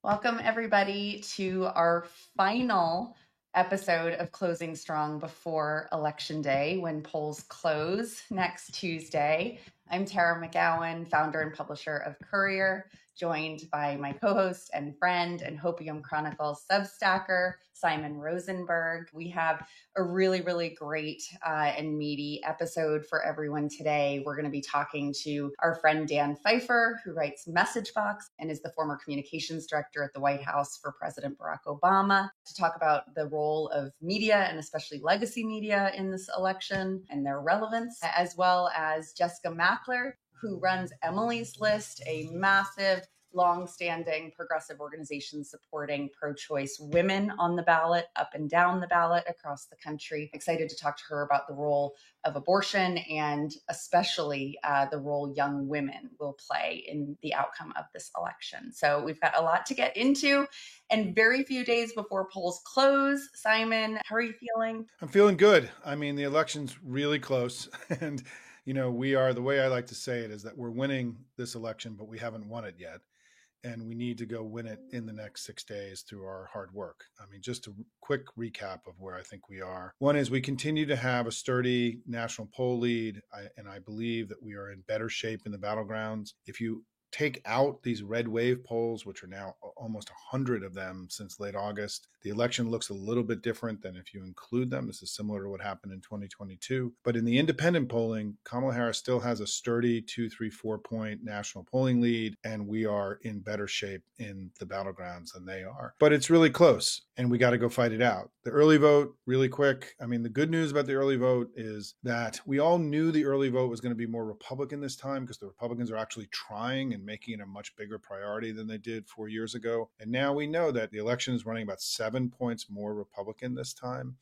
Welcome, everybody, to our final episode of Closing Strong before Election Day, when polls close next Tuesday. I'm Tara McGowan, founder and publisher of Courier, joined by my co-host and friend and Hopium Chronicles Substacker, Simon Rosenberg. We have a really, really great and meaty episode for everyone today. We're going to be talking to our friend Dan Pfeiffer, who writes Messagebox and is the former communications director at the White House for President Barack Obama, to talk about the role of media and especially legacy media in this election and their relevance, as well as Jessica Mackler, who runs Emily's List, a massive long-standing progressive organization supporting pro-choice women on the ballot, up and down the ballot across the country. Excited to talk to her about the role of abortion and especially the role young women will play in the outcome of this election. So we've got a lot to get into and very few days before polls close. Simon, how are you feeling? I'm feeling good. I mean, the election's really close. And, the way I like to say it is that we're winning this election, but we haven't won it yet. And we need to go win it in the next 6 days through our hard work. I mean, just a quick recap of where I think we are. One is we continue to have a sturdy national poll lead, and I believe that we are in better shape in the battlegrounds. If you take out these red wave polls, which are now almost 100 of them since late August, the election looks a little bit different than if you include them. This is similar to what happened in 2022. But in the independent polling, Kamala Harris still has a sturdy 2, 3, 4-point national polling lead, and we are in better shape in the battlegrounds than they are. But it's really close, and we got to go fight it out. The early vote, really quick. I mean, the good news about the early vote is that we all knew the early vote was going to be more Republican this time because the Republicans are actually trying and making it a much bigger priority than they did 4 years ago. And now we know that the election is running about 7 points more Republican this time.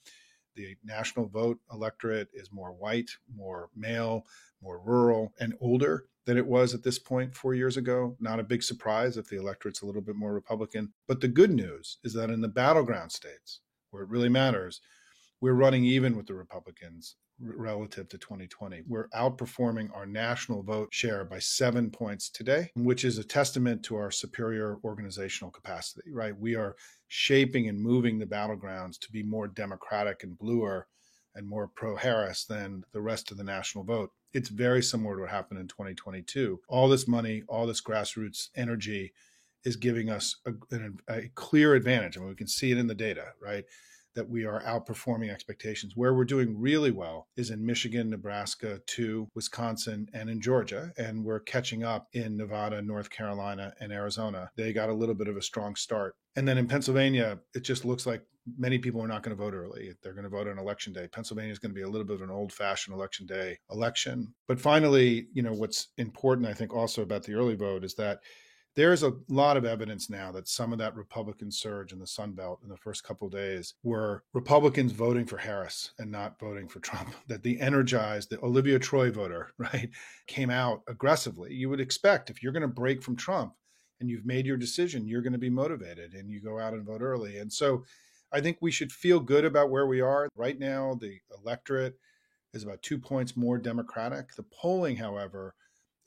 The national vote electorate is more white, more male, more rural, and older than it was at this point 4 years ago. Not a big surprise if the electorate's a little bit more Republican. But the good news is that in the battleground states, where it really matters, we're running even with the Republicans relative to 2020. We're outperforming our national vote share by 7 points today, which is a testament to our superior organizational capacity, right? We are shaping and moving the battlegrounds to be more democratic and bluer and more pro-Harris than the rest of the national vote. It's very similar to what happened in 2022. All this money, all this grassroots energy is giving us a clear advantage. I mean, we can see it in the data, right? That we are outperforming expectations. Where we're doing really well is in Michigan, Nebraska, 2, Wisconsin, and in Georgia. And we're catching up in Nevada, North Carolina, and Arizona. They got a little bit of a strong start. And then in Pennsylvania, it just looks like many people are not going to vote early. They're going to vote on election day. Pennsylvania is going to be a little bit of an old-fashioned election day election. But finally, what's important, I think, also about the early vote is that there's a lot of evidence now that some of that Republican surge in the Sun Belt in the first couple of days were Republicans voting for Harris and not voting for Trump. That the energized, the Olivia Troy voter, right, came out aggressively. You would expect if you're going to break from Trump and you've made your decision, you're going to be motivated and you go out and vote early. And so I think we should feel good about where we are. Right now, the electorate is about 2 points more Democratic. The polling, however,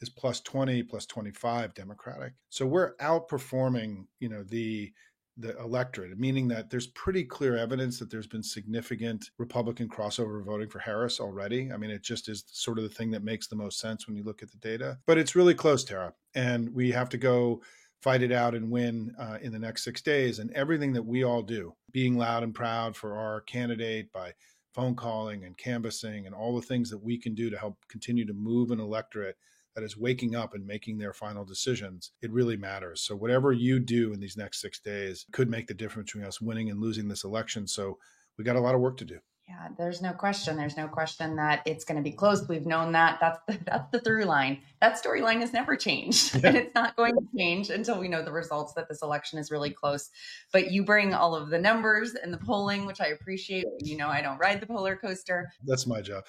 is plus 20, plus 25 Democratic. So we're outperforming, the electorate, meaning that there's pretty clear evidence that there's been significant Republican crossover voting for Harris already. I mean, it just is sort of the thing that makes the most sense when you look at the data. But it's really close, Tara, and we have to go fight it out and win in the next 6 days. And everything that we all do, being loud and proud for our candidate by phone calling and canvassing and all the things that we can do to help continue to move an electorate that is waking up and making their final decisions, it really matters. So whatever you do in these next 6 days could make the difference between us winning and losing this election. So we got a lot of work to do. Yeah, there's no question. There's no question that it's going to be close. We've known that. That's the through line. That storyline has never changed, and it's not going to change until we know the results that this election is really close. But you bring all of the numbers and the polling, which I appreciate. I don't ride the polar coaster. That's my job.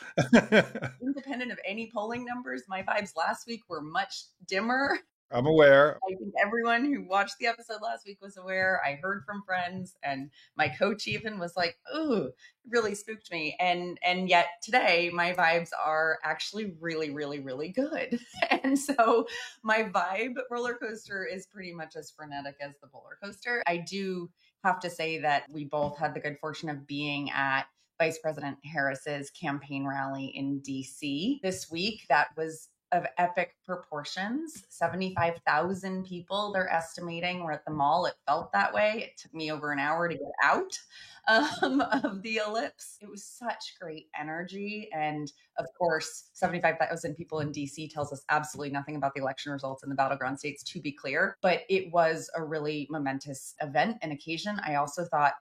Independent of any polling numbers, my vibes last week were much dimmer. I'm aware. I think everyone who watched the episode last week was aware. I heard from friends, and my coach even was like, "Ooh, it really spooked me." And yet today my vibes are actually really, really, really good. And so my vibe roller coaster is pretty much as frenetic as the roller coaster. I do have to say that we both had the good fortune of being at Vice President Harris's campaign rally in DC this week. That was of epic proportions. 75,000 people, they're estimating, were at the mall. It felt that way. It took me over an hour to get out of the ellipse. It was such great energy. And of course, 75,000 people in DC tells us absolutely nothing about the election results in the battleground states, to be clear. But it was a really momentous event and occasion. I also thought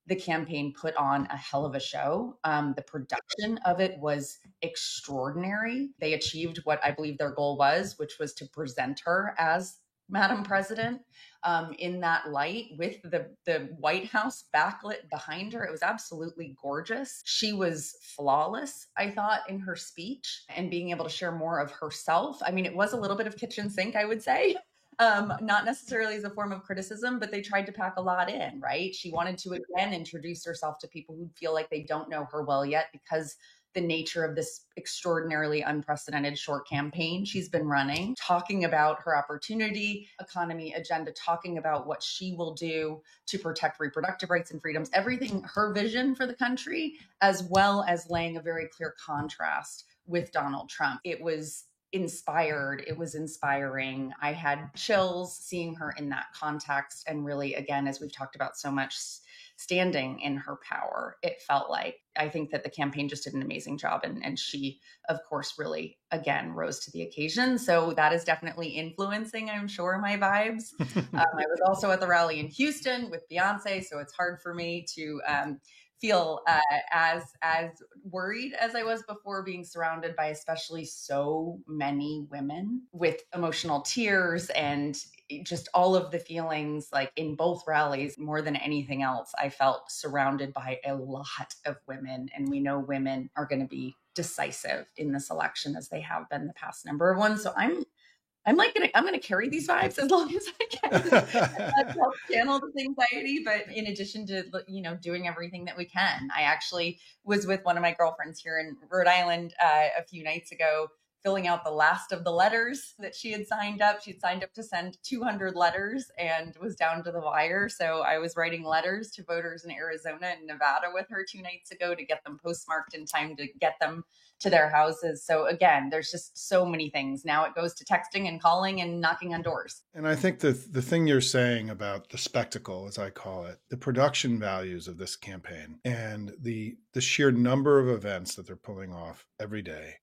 the campaign put on a hell of a show. The production of it was extraordinary. They achieved what I believe their goal was, which was to present her as Madam President in that light with the White House backlit behind her. It was absolutely gorgeous. She was flawless, I thought, in her speech and being able to share more of herself. I mean, it was a little bit of kitchen sink, I would say. Not necessarily as a form of criticism, but they tried to pack a lot in, right? She wanted to again introduce herself to people who feel like they don't know her well yet because the nature of this extraordinarily unprecedented short campaign she's been running, talking about her opportunity economy agenda, talking about what she will do to protect reproductive rights and freedoms, everything, her vision for the country, as well as laying a very clear contrast with Donald Trump. It was inspired. It was inspiring. I had chills seeing her in that context. And really, again, as we've talked about so much, standing in her power, it felt like. I think that the campaign just did an amazing job. And she, of course, really, again, rose to the occasion. So that is definitely influencing, I'm sure, my vibes. I was also at the rally in Houston with Beyonce. So it's hard for me to feel as worried as I was before, being surrounded by especially so many women with emotional tears and just all of the feelings. Like in both rallies, more than anything else, I felt surrounded by a lot of women, and we know women are going to be decisive in this election as they have been the past number of ones. So I'm gonna carry these vibes as long as I can to help channel this anxiety. But in addition to doing everything that we can, I actually was with one of my girlfriends here in Rhode Island a few nights ago, filling out the last of the letters that she had signed up. She'd signed up to send 200 letters and was down to the wire. So I was writing letters to voters in Arizona and Nevada with her 2 nights ago to get them postmarked in time to get them to their houses. So again, there's just so many things. Now it goes to texting and calling and knocking on doors. And I think the thing you're saying about the spectacle, as I call it, the production values of this campaign and the sheer number of events that they're pulling off every day,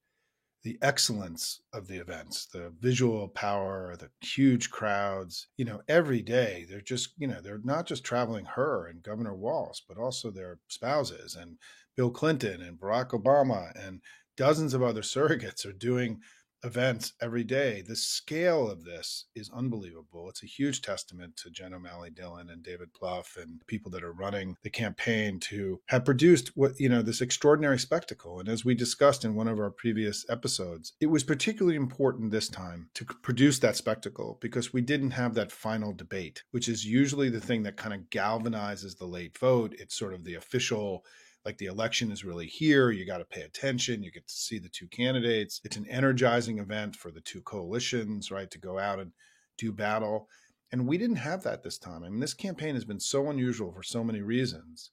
the excellence of the events, the visual power, the huge crowds, every day they're just, they're not just traveling her and Governor Walz, but also their spouses and Bill Clinton and Barack Obama and dozens of other surrogates are doing events every day. The scale of this is unbelievable. It's a huge testament to Jen O'Malley Dillon and David Plouffe and people that are running the campaign to have produced this extraordinary spectacle. And as we discussed in one of our previous episodes, it was particularly important this time to produce that spectacle because we didn't have that final debate, which is usually the thing that kind of galvanizes the late vote. It's sort of the official, like the election is really here. You got to pay attention. You get to see the two candidates. It's an energizing event for the two coalitions, right, to go out and do battle. And we didn't have that this time. I mean, this campaign has been so unusual for so many reasons.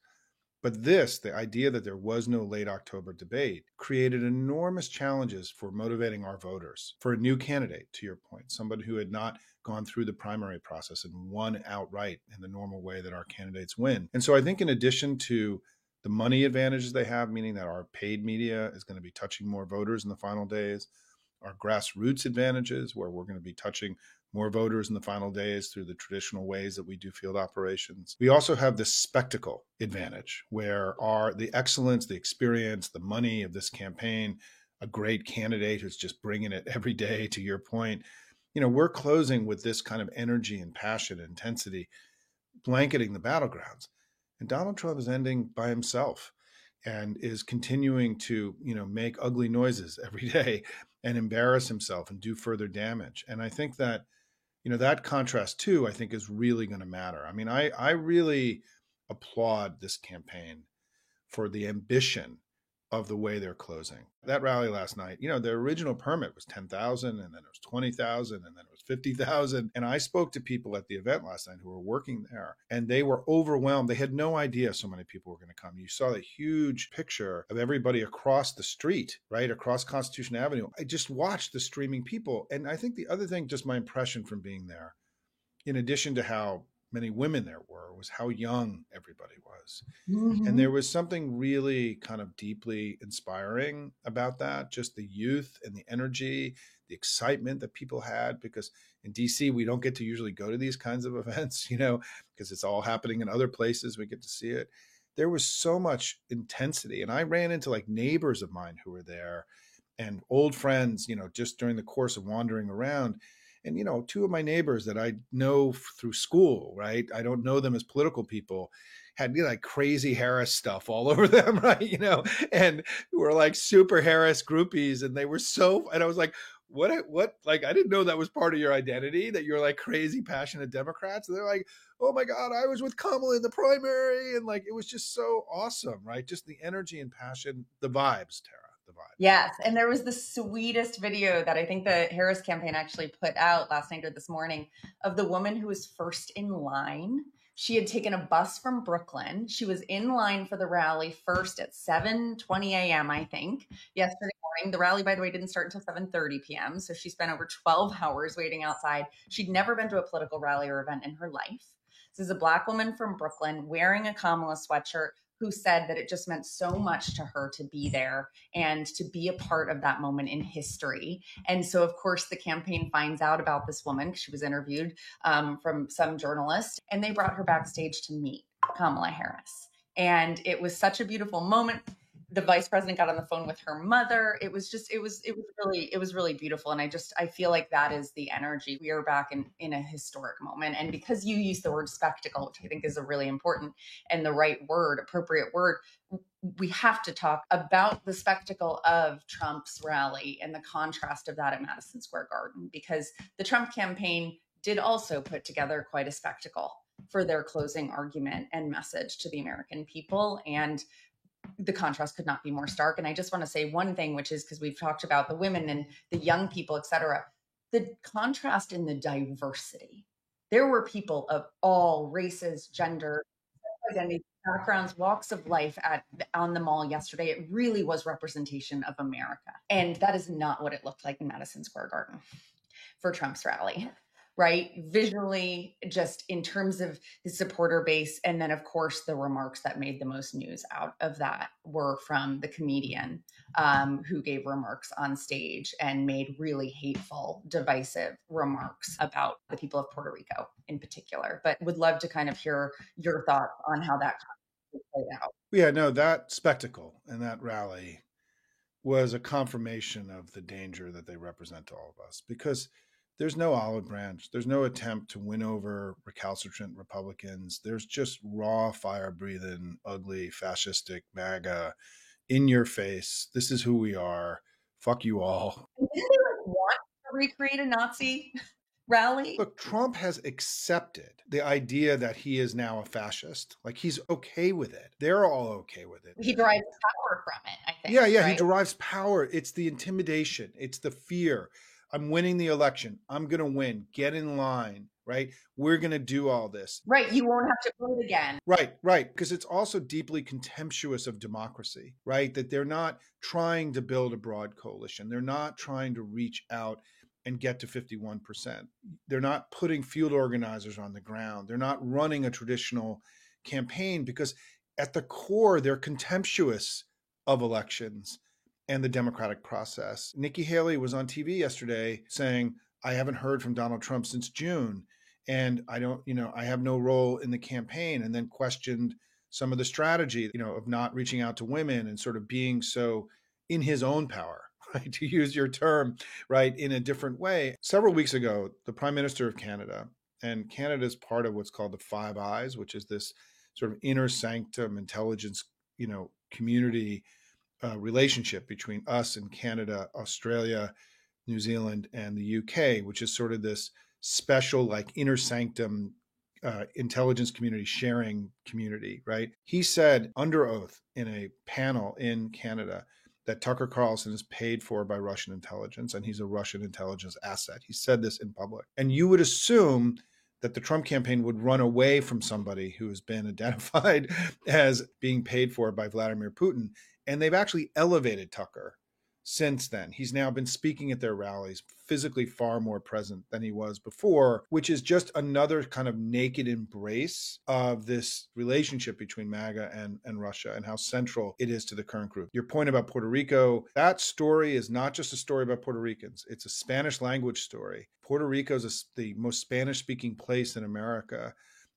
But the idea that there was no late October debate, created enormous challenges for motivating our voters for a new candidate, to your point, somebody who had not gone through the primary process and won outright in the normal way that our candidates win. And so I think in addition to the money advantages they have, meaning that our paid media is going to be touching more voters in the final days, our grassroots advantages, where we're going to be touching more voters in the final days through the traditional ways that we do field operations. We also have this spectacle advantage, where the excellence, the experience, the money of this campaign, a great candidate who's just bringing it every day, to your point, we're closing with this kind of energy and passion and intensity, blanketing the battlegrounds. And Donald Trump is ending by himself and is continuing to, make ugly noises every day and embarrass himself and do further damage. And I think that That contrast too, I think, is really going to matter. I mean, I really applaud this campaign for the ambition of the way they're closing. That rally last night, their original permit was 10,000, and then it was 20,000, and then it was 50,000. And I spoke to people at the event last night who were working there, and they were overwhelmed. They had no idea so many people were going to come. You saw the huge picture of everybody across the street, right? Across Constitution Avenue. I just watched the streaming people. And I think the other thing, just my impression from being there, in addition to how many women there were, was how young everybody was. And there was something really kind of deeply inspiring about that, just the youth and the energy, the excitement that people had, because in DC, we don't get to usually go to these kinds of events, because it's all happening in other places. We get to see it. There was so much intensity. And I ran into like neighbors of mine who were there and old friends, just during the course of wandering around. And, two of my neighbors that I know through school, right? I don't know them as political people, had like crazy Harris stuff all over them, right? And were like super Harris groupies. And they were and I was like, what? Like, I didn't know that was part of your identity, that you're like crazy, passionate Democrats. And they're like, oh my God, I was with Kamala in the primary. And like, it was just so awesome, right? Just the energy and passion, the vibes, Tara. Yes. And there was the sweetest video that I think the Harris campaign actually put out last night or this morning of the woman who was first in line. She had taken a bus from Brooklyn. She was in line for the rally first at 7:20 a.m., I think, yesterday morning. The rally, by the way, didn't start until 7:30 p.m. So she spent over 12 hours waiting outside. She'd never been to a political rally or event in her life. This is a Black woman from Brooklyn wearing a Kamala sweatshirt, who said that it just meant so much to her to be there and to be a part of that moment in history. And so, of course, the campaign finds out about this woman because she was interviewed from some journalist, and they brought her backstage to meet Kamala Harris. And it was such a beautiful moment. The vice president got on the phone with her mother. It was really beautiful. And I feel like that is the energy. We are back in a historic moment. And because you use the word spectacle, which I think is a really important and the right word, appropriate word, we have to talk about the spectacle of Trump's rally and the contrast of that at Madison Square Garden, because the Trump campaign did also put together quite a spectacle for their closing argument and message to the American people. And the contrast could not be more stark. And I just want to say one thing, which is, because we've talked about the women and the young people, et cetera, the contrast in the diversity. There were people of all races, gender, identity, backgrounds, walks of life on the mall yesterday. It really was representation of America. And that is not what it looked like in Madison Square Garden for Trump's rally. Right? Visually, just in terms of his supporter base. And then, of course, the remarks that made the most news out of that were from the comedian who gave remarks on stage and made really hateful, divisive remarks about the people of Puerto Rico in particular. But would love to kind of hear your thoughts on how that played out. Yeah, no, that spectacle and that rally was a confirmation of the danger that they represent to all of us, because there's no olive branch. There's no attempt to win over recalcitrant Republicans. There's just raw, fire-breathing, ugly, fascistic MAGA in your face. This is who we are. Fuck you all. Did they want to recreate a Nazi rally? Look, Trump has accepted the idea that he is now a fascist. Like, he's okay with it. They're all okay with it. He derives power from it, I think. Yeah, right? He derives power. It's the intimidation. It's the fear. I'm winning the election. I'm going to win. Get in line, right? We're going to do all this. Right. You won't have to vote again. Right. Because it's also deeply contemptuous of democracy, right? That they're not trying to build a broad coalition. They're not trying to reach out and get to 51%. They're not putting field organizers on the ground. They're not running a traditional campaign, because at the core, they're contemptuous of elections and the democratic process. Nikki Haley was on TV yesterday saying, I haven't heard from Donald Trump since June, and I have no role in the campaign, and then questioned some of the strategy, of not reaching out to women and sort of being so in his own power, right, to use your term, right, in a different way. Several weeks ago, the Prime Minister of Canada, and Canada is part of what's called the Five Eyes, which is this sort of inner sanctum intelligence, community relationship between us and Canada, Australia, New Zealand, and the UK, which is sort of this special, like inner sanctum intelligence community sharing community, right? He said under oath in a panel in Canada that Tucker Carlson is paid for by Russian intelligence and he's a Russian intelligence asset. He said this in public. And you would assume that the Trump campaign would run away from somebody who has been identified as being paid for by Vladimir Putin. And they've actually elevated Tucker since then. He's now been speaking at their rallies, physically far more present than he was before, which is just another kind of naked embrace of this relationship between MAGA and Russia and how central it is to the current group. Your point about Puerto Rico, that story is not just a story about Puerto Ricans. It's a Spanish language story. Puerto Rico is the most Spanish speaking place in America.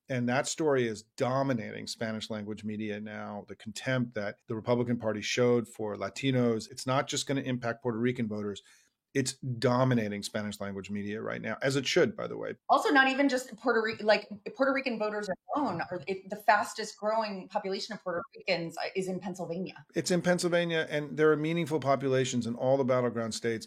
And that story is dominating Spanish language media now. The contempt that the Republican Party showed for Latinos, it's not just going to impact Puerto Rican voters. It's dominating Spanish language media right now, as it should, by the way. Also, not even just Puerto Rican voters alone. The fastest growing population of Puerto Ricans is in Pennsylvania. It's in Pennsylvania, and there are meaningful populations in all the battleground states.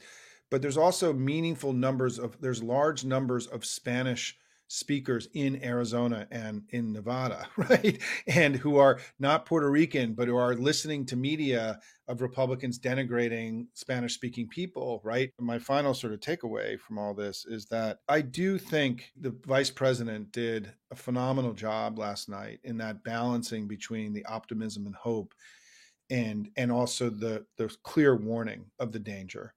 But there's also there's large numbers of Spanish speakers in Arizona and in Nevada, right? And who are not Puerto Rican, but who are listening to media of Republicans denigrating Spanish speaking people, right? My final sort of takeaway from all this is that I do think the vice president did a phenomenal job last night in that balancing between the optimism and hope and also the clear warning of the danger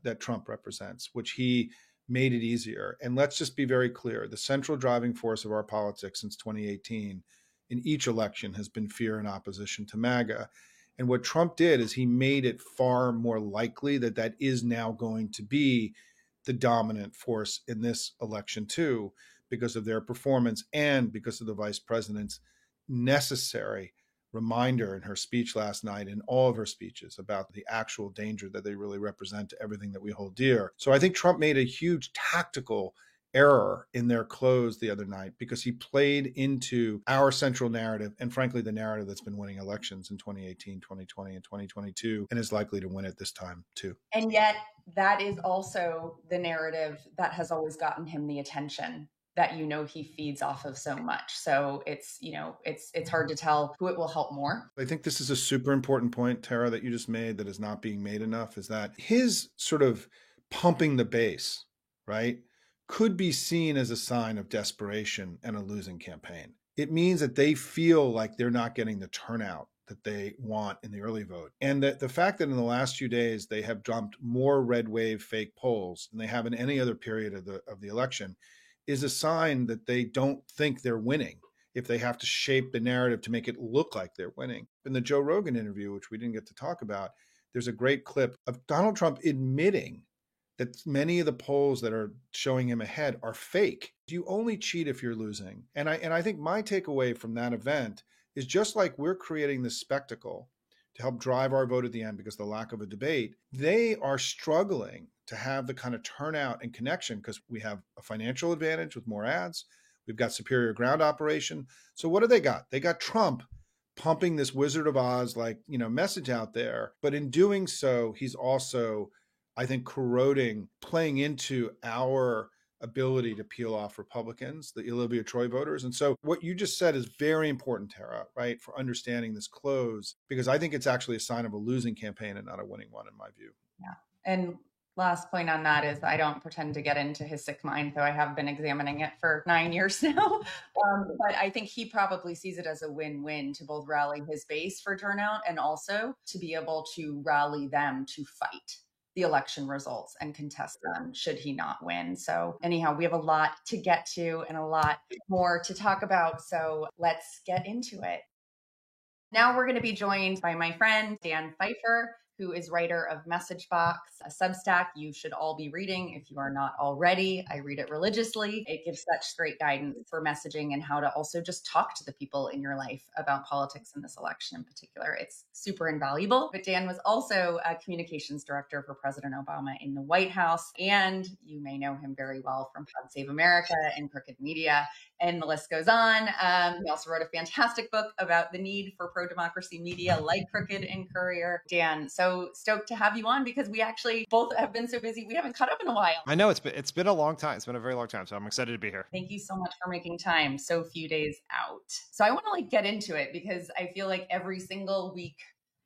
that Trump represents, which he made it easier. And let's just be very clear. The central driving force of our politics since 2018 in each election has been fear and opposition to MAGA. And what Trump did is he made it far more likely that that is now going to be the dominant force in this election too, because of their performance and because of the vice president's necessary reminder in her speech last night and all of her speeches about the actual danger that they really represent to everything that we hold dear. So I think Trump made a huge tactical error in their close the other night because he played into our central narrative and frankly the narrative that's been winning elections in 2018, 2020 and 2022 and is likely to win it this time too. And yet that is also the narrative that has always gotten him the attention that he feeds off of so much. So it's hard to tell who it will help more. I think this is a super important point, Tara, that you just made that is not being made enough, is that his sort of pumping the base, right, could be seen as a sign of desperation and a losing campaign. It means that they feel like they're not getting the turnout that they want in the early vote. And that the fact that in the last few days they have dumped more red wave fake polls than they have in any other period of the election is a sign that they don't think they're winning if they have to shape the narrative to make it look like they're winning. In the Joe Rogan interview, which we didn't get to talk about, there's a great clip of Donald Trump admitting that many of the polls that are showing him ahead are fake. You only cheat if you're losing. And I think my takeaway from that event is just like we're creating this spectacle to help drive our vote at the end because of the lack of a debate, they are struggling to have the kind of turnout and connection because we have a financial advantage with more ads. We've got superior ground operation. So what do they got? They got Trump pumping this Wizard of Oz message out there. But in doing so, he's also, I think, playing into our ability to peel off Republicans, the Olivia Troy voters. And so what you just said is very important, Tara, right, for understanding this close, because I think it's actually a sign of a losing campaign and not a winning one, in my view. Yeah. And last point on that is I don't pretend to get into his sick mind, though I have been examining it for 9 years now. But I think he probably sees it as a win-win to both rally his base for turnout and also to be able to rally them to fight the election results and contest them should he not win. So anyhow, we have a lot to get to and a lot more to talk about. So let's get into it. Now we're going to be joined by my friend, Dan Pfeiffer, who is writer of MessageBox, a Substack you should all be reading if you are not already. I read it religiously. It gives such great guidance for messaging and how to also just talk to the people in your life about politics in this election in particular. It's super invaluable. But Dan was also a communications director for President Obama in the White House. And you may know him very well from Pod Save America and Crooked Media. and the list goes on. He also wrote a fantastic book about the need for pro-democracy media like Crooked and Courier. Dan, so stoked to have you on because we actually both have been so busy. We haven't caught up in a while. I know it's been a long time. It's been a very long time. So I'm excited to be here. Thank you so much for making time so few days out. So I want to get into it because I feel like every single week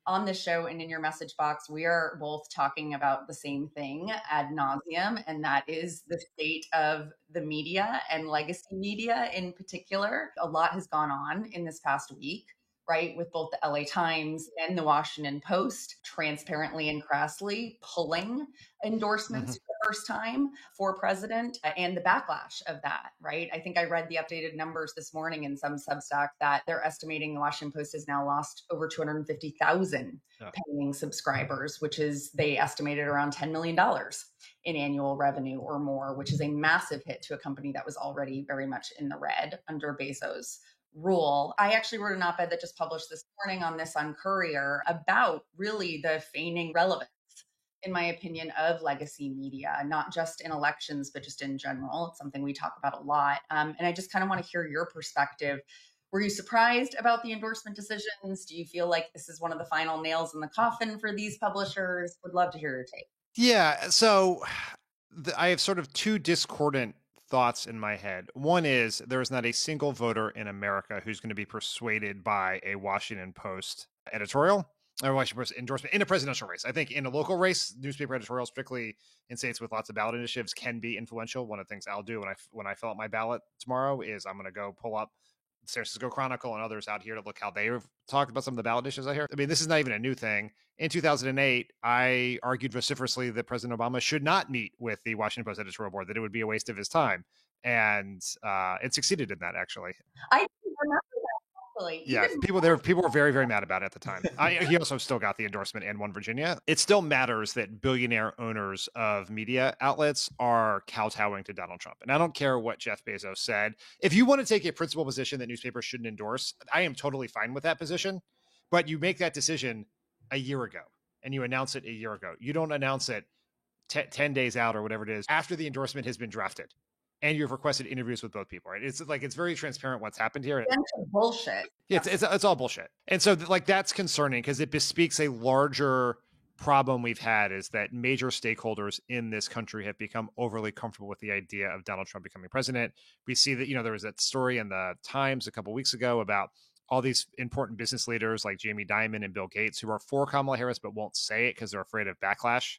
on the show and in your message box, we are both talking about the same thing ad nauseum, and that is the state of the media and legacy media in particular. A lot has gone on in this past week, right? With both the LA Times and the Washington Post transparently and crassly pulling endorsements for the first time for president and the backlash of that, right? I think I read the updated numbers this morning in some Substack that they're estimating the Washington Post has now lost over 250,000 paying subscribers, which is they estimated around $10 million in annual revenue or more, which is a massive hit to a company that was already very much in the red under Bezos' rule. I actually wrote an op-ed that just published this morning on this on Courier about really the feigning relevance, in my opinion, of legacy media, not just in elections, but just in general. It's something we talk about a lot. And I just kind of want to hear your perspective. Were you surprised about the endorsement decisions? Do you feel like this is one of the final nails in the coffin for these publishers? Would love to hear your take. Yeah. So I have sort of two discordant thoughts in my head. One is there is not a single voter in America who's going to be persuaded by a Washington Post editorial or Washington Post endorsement in a presidential race. I think in a local race, newspaper editorials, particularly in states with lots of ballot initiatives, can be influential. One of the things I'll do when I fill out my ballot tomorrow is I'm going to go pull up San Francisco Chronicle and others out here to look how they've talked about some of the ballot issues out here. I mean, this is not even a new thing. In 2008, I argued vociferously that President Obama should not meet with the Washington Post editorial board, that it would be a waste of his time. And it succeeded in that, actually. I remember that, actually. Yeah, people were very, very mad about it at the time. He also still got the endorsement and won Virginia. It still matters that billionaire owners of media outlets are kowtowing to Donald Trump. And I don't care what Jeff Bezos said. If you want to take a principal position that newspapers shouldn't endorse, I am totally fine with that position. But you make that decision a year ago and you announce it a year ago. You don't announce it 10 days out or whatever it is after the endorsement has been drafted. And you've requested interviews with both people, right? It's very transparent what's happened here. It's bullshit. Yeah, it's all bullshit. And so that's concerning because it bespeaks a larger problem we've had, is that major stakeholders in this country have become overly comfortable with the idea of Donald Trump becoming president. We see that, there was that story in the Times a couple of weeks ago about all these important business leaders like Jamie Dimon and Bill Gates who are for Kamala Harris but won't say it because they're afraid of backlash.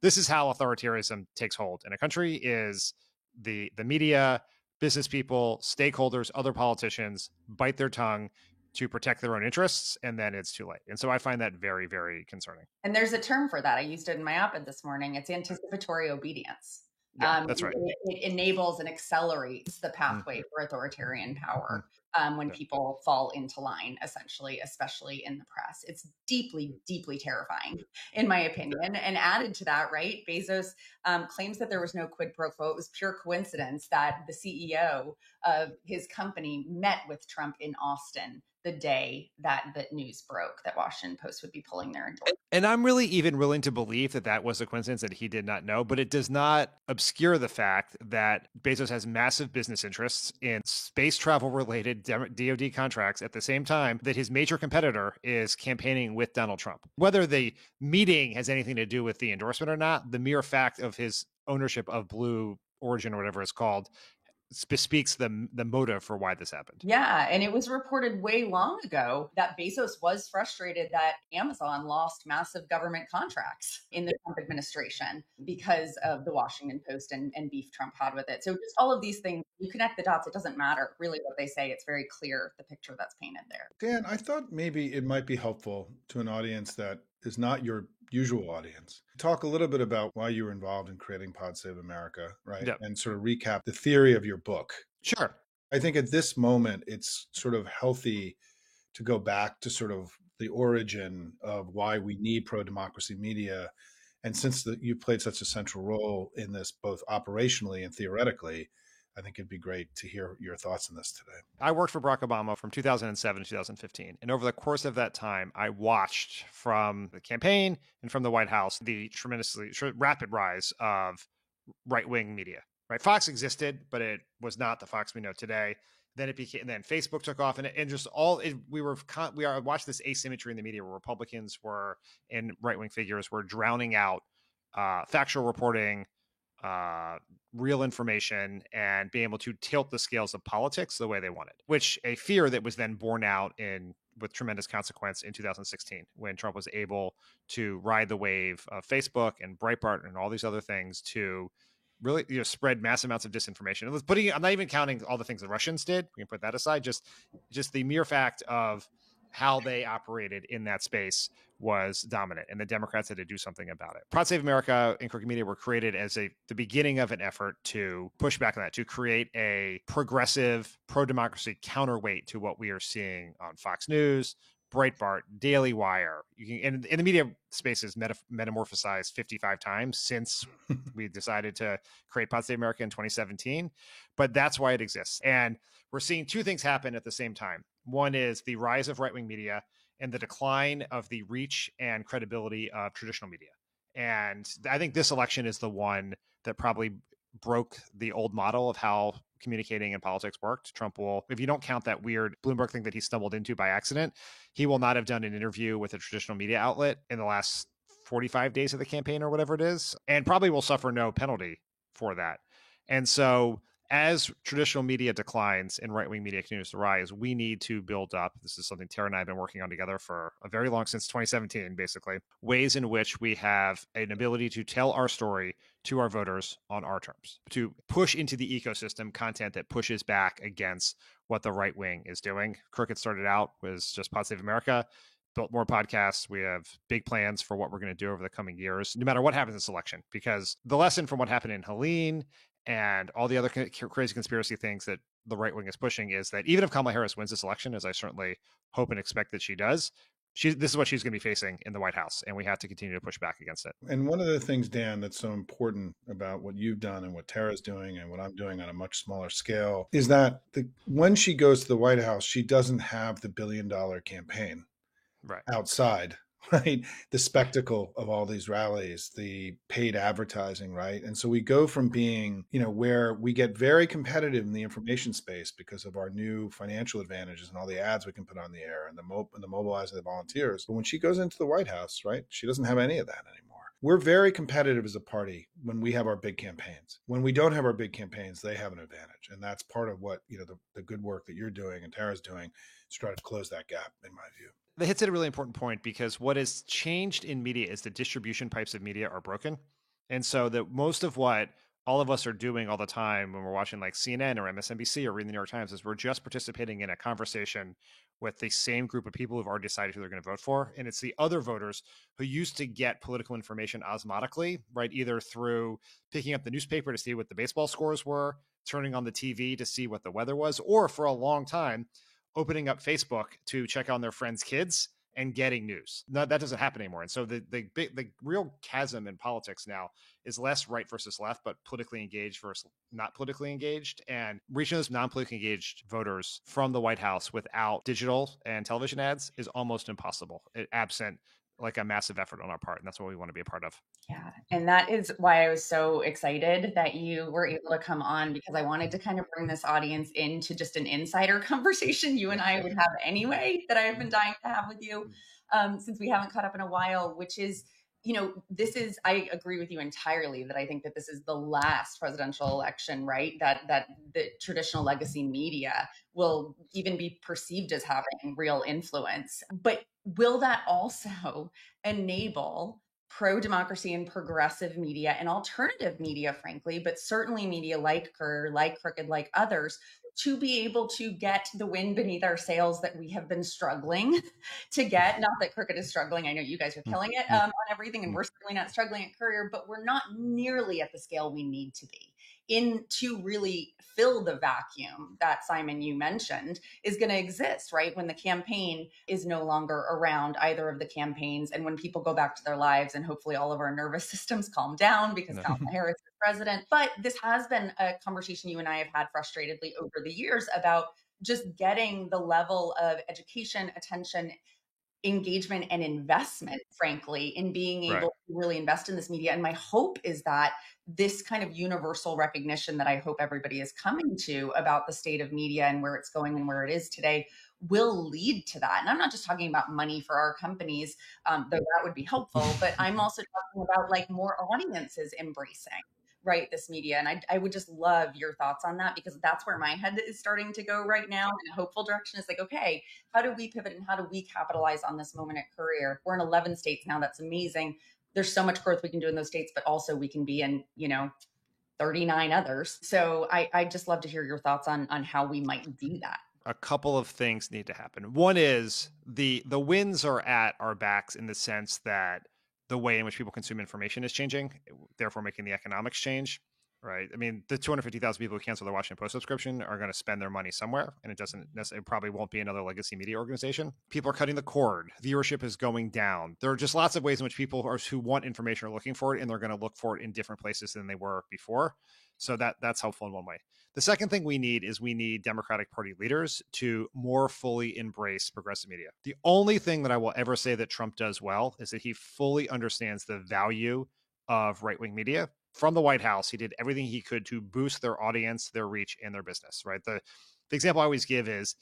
This is how authoritarianism takes hold in a country, is the media, business people, stakeholders, other politicians bite their tongue to protect their own interests, and then it's too late. And so I find that very, very concerning. And there's a term for that. I used it in my op-ed this morning. It's anticipatory obedience. Yeah, that's right. It enables and accelerates the pathway for authoritarian power when people fall into line, essentially, especially in the press. It's deeply, deeply terrifying, in my opinion. And added to that, right, Bezos claims that there was no quid pro quo. It was pure coincidence that the CEO of his company met with Trump in Austin the day that the news broke that Washington Post would be pulling their endorsement. And I'm really even willing to believe that was a coincidence, that he did not know, but it does not obscure the fact that Bezos has massive business interests in space travel related DoD contracts at the same time that his major competitor is campaigning with Donald Trump. Whether the meeting has anything to do with the endorsement or not, the mere fact of his ownership of Blue Origin or whatever it's called bespeaks the motive for why this happened. Yeah. And it was reported way long ago that Bezos was frustrated that Amazon lost massive government contracts in the Trump administration because of the Washington Post and beef Trump had with it. So just all of these things, you connect the dots. It doesn't matter really what they say. It's very clear, the picture that's painted there. Dan, I thought maybe it might be helpful to an audience that is not your usual audience. Talk a little bit about why you were involved in creating Pod Save America, right? Yep. And sort of recap the theory of your book. Sure. I think at this moment, it's sort of healthy to go back to sort of the origin of why we need pro-democracy media. And since you played such a central role in this, both operationally and theoretically, I think it'd be great to hear your thoughts on this today. I worked for Barack Obama from 2007 to 2015. And over the course of that time, I watched from the campaign and from the White House the tremendously rapid rise of right-wing media. right? Fox existed, but it was not the Fox we know today. Then it became, and then Facebook took off, and just all it, we are watched this asymmetry in the media where Republicans were and right wing figures were drowning out factual reporting, real information, and being able to tilt the scales of politics the way they wanted, which a fear that was then borne out with tremendous consequence in 2016 when Trump was able to ride the wave of Facebook and Breitbart and all these other things to really spread mass amounts of disinformation. I'm not even counting all the things the Russians did. We can put that aside. Just the mere fact of how they operated in that space was dominant, and the Democrats had to do something about it. Pod Save America and Crooked Media were created as the beginning of an effort to push back on that, to create a progressive, pro-democracy counterweight to what we are seeing on Fox News, Breitbart, Daily Wire. In the media space is metamorphosized 55 times since we decided to create Pod Save America in 2017. But that's why it exists. And we're seeing two things happen at the same time. One is the rise of right-wing media and the decline of the reach and credibility of traditional media. And I think this election is the one that probably broke the old model of how communicating in politics worked. Trump will, if you don't count that weird Bloomberg thing that he stumbled into by accident, he will not have done an interview with a traditional media outlet in the last 45 days of the campaign or whatever it is, and probably will suffer no penalty for that. And so as traditional media declines and right-wing media continues to rise, we need to build up, this is something Tara and I have been working on together for a very long, since 2017, basically, ways in which we have an ability to tell our story to our voters on our terms, to push into the ecosystem content that pushes back against what the right wing is doing. Crooked started out was just Pod Save America, built more podcasts. We have big plans for what we're going to do over the coming years, no matter what happens in this election, because the lesson from what happened in Helene and all the other crazy conspiracy things that the right wing is pushing is that even if Kamala Harris wins this election, as I certainly hope and expect that she does, this is what she's going to be facing in the White House, and we have to continue to push back against it. And one of the things, Dan, that's so important about what you've done and what Tara's doing and what I'm doing on a much smaller scale is that when she goes to the White House, she doesn't have the $1 billion campaign outside, right? The spectacle of all these rallies, the paid advertising, right? And so we go from being, where we get very competitive in the information space because of our new financial advantages and all the ads we can put on the air and the mobilizing the volunteers. But when she goes into the White House, right, she doesn't have any of that anymore. We're very competitive as a party when we have our big campaigns. When we don't have our big campaigns, they have an advantage. And that's part of what, the good work that you're doing and Tara's doing is try to close that gap, in my view. That hits at a really important point, because what has changed in media is the distribution pipes of media are broken. And so that most of what all of us are doing all the time when we're watching like CNN or MSNBC or reading the New York Times is we're just participating in a conversation with the same group of people who've already decided who they're going to vote for. And it's the other voters who used to get political information osmotically, right? Either through picking up the newspaper to see what the baseball scores were, turning on the TV to see what the weather was, or for a long time, opening up Facebook to check on their friends' kids and getting news. No, that doesn't happen anymore. And so the real chasm in politics now is less right versus left, but politically engaged versus not politically engaged. And reaching those non-politically engaged voters from the White House without digital and television ads is almost impossible, absent like a massive effort on our part. And that's what we want to be a part of. Yeah. And that is why I was so excited that you were able to come on, because I wanted to kind of bring this audience into just an insider conversation you and I would have anyway, that I've been dying to have with you since we haven't caught up in a while, which is, I agree with you entirely that I think that this is the last presidential election, right? That the traditional legacy media will even be perceived as having real influence. But will that also enable pro-democracy and progressive media and alternative media, frankly, but certainly media like Courier, like Crooked, like others, to be able to get the wind beneath our sails that we have been struggling to get? Not that Crooked is struggling. I know you guys are killing it on everything, and we're certainly not struggling at Courier, but we're not nearly at the scale we need to be to really fill the vacuum that, Simon, you mentioned is going to exist, right? When the campaign is no longer around, either of the campaigns, and when people go back to their lives and hopefully all of our nervous systems calm down because Kamala Harris is president. But this has been a conversation you and I have had frustratedly over the years about just getting the level of education, attention, engagement and investment, frankly, in being Right. able to really invest in this media. And my hope is that this kind of universal recognition that I hope everybody is coming to about the state of media and where it's going and where it is today will lead to that. And I'm not just talking about money for our companies, though that would be helpful, but I'm also talking about like more audiences embracing right this media. And I would just love your thoughts on that, because that's where my head is starting to go right now. In a hopeful direction is like, okay, how do we pivot and how do we capitalize on this moment at Courier? We're in 11 states now. That's amazing. There's so much growth we can do in those states, but also we can be in, 39 others. So I just love to hear your thoughts on how we might do that. A couple of things need to happen. One is the winds are at our backs in the sense that the way in which people consume information is changing, therefore making the economics change, right? I mean, the 250,000 people who cancel their Washington Post subscription are going to spend their money somewhere, and it probably won't be another legacy media organization. People are cutting the cord. Viewership is going down. There are just lots of ways in which people who want information are looking for it, and they're going to look for it in different places than they were before. So that's helpful in one way. The second thing we need Democratic Party leaders to more fully embrace progressive media. The only thing that I will ever say that Trump does well is that he fully understands the value of right-wing media. From the White House, he did everything he could to boost their audience, their reach, and their business, right? The example I always give is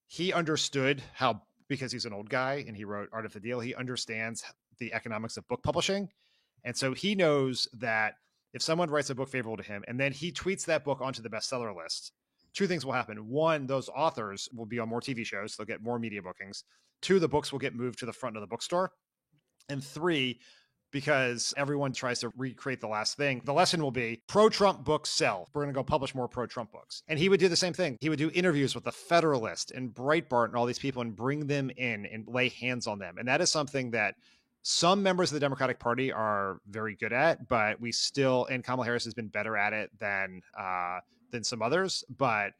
he understood how, because he's an old guy and he wrote Art of the Deal, he understands the economics of book publishing. And so he knows that if someone writes a book favorable to him and then he tweets that book onto the bestseller list, two things will happen. One, those authors will be on more TV shows. They'll get more media bookings. Two, the books will get moved to the front of the bookstore. And three, because everyone tries to recreate the last thing, the lesson will be pro-Trump books sell. We're going to go publish more pro-Trump books. And he would do the same thing. He would do interviews with the Federalist and Breitbart and all these people and bring them in and lay hands on them. And that is something that some members of the Democratic Party are very good at, but we still, and Kamala Harris has been better at it than some others, but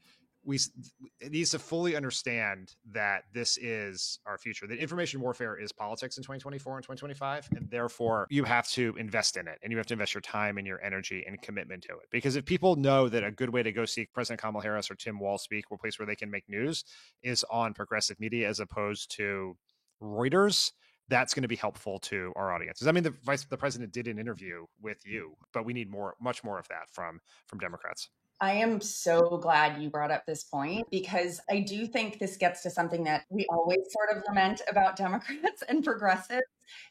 it needs to fully understand that this is our future. That information warfare is politics in 2024 and 2025, and therefore you have to invest in it, and you have to invest your time and your energy and commitment to it. Because if people know that a good way to go see President Kamala Harris or Tim Walz speak, or a place where they can make news, is on progressive media as opposed to Reuters, that's going to be helpful to our audiences. I mean, the president did an interview with you, but we need much more of that from Democrats. I am so glad you brought up this point, because I do think this gets to something that we always sort of lament about Democrats and progressives,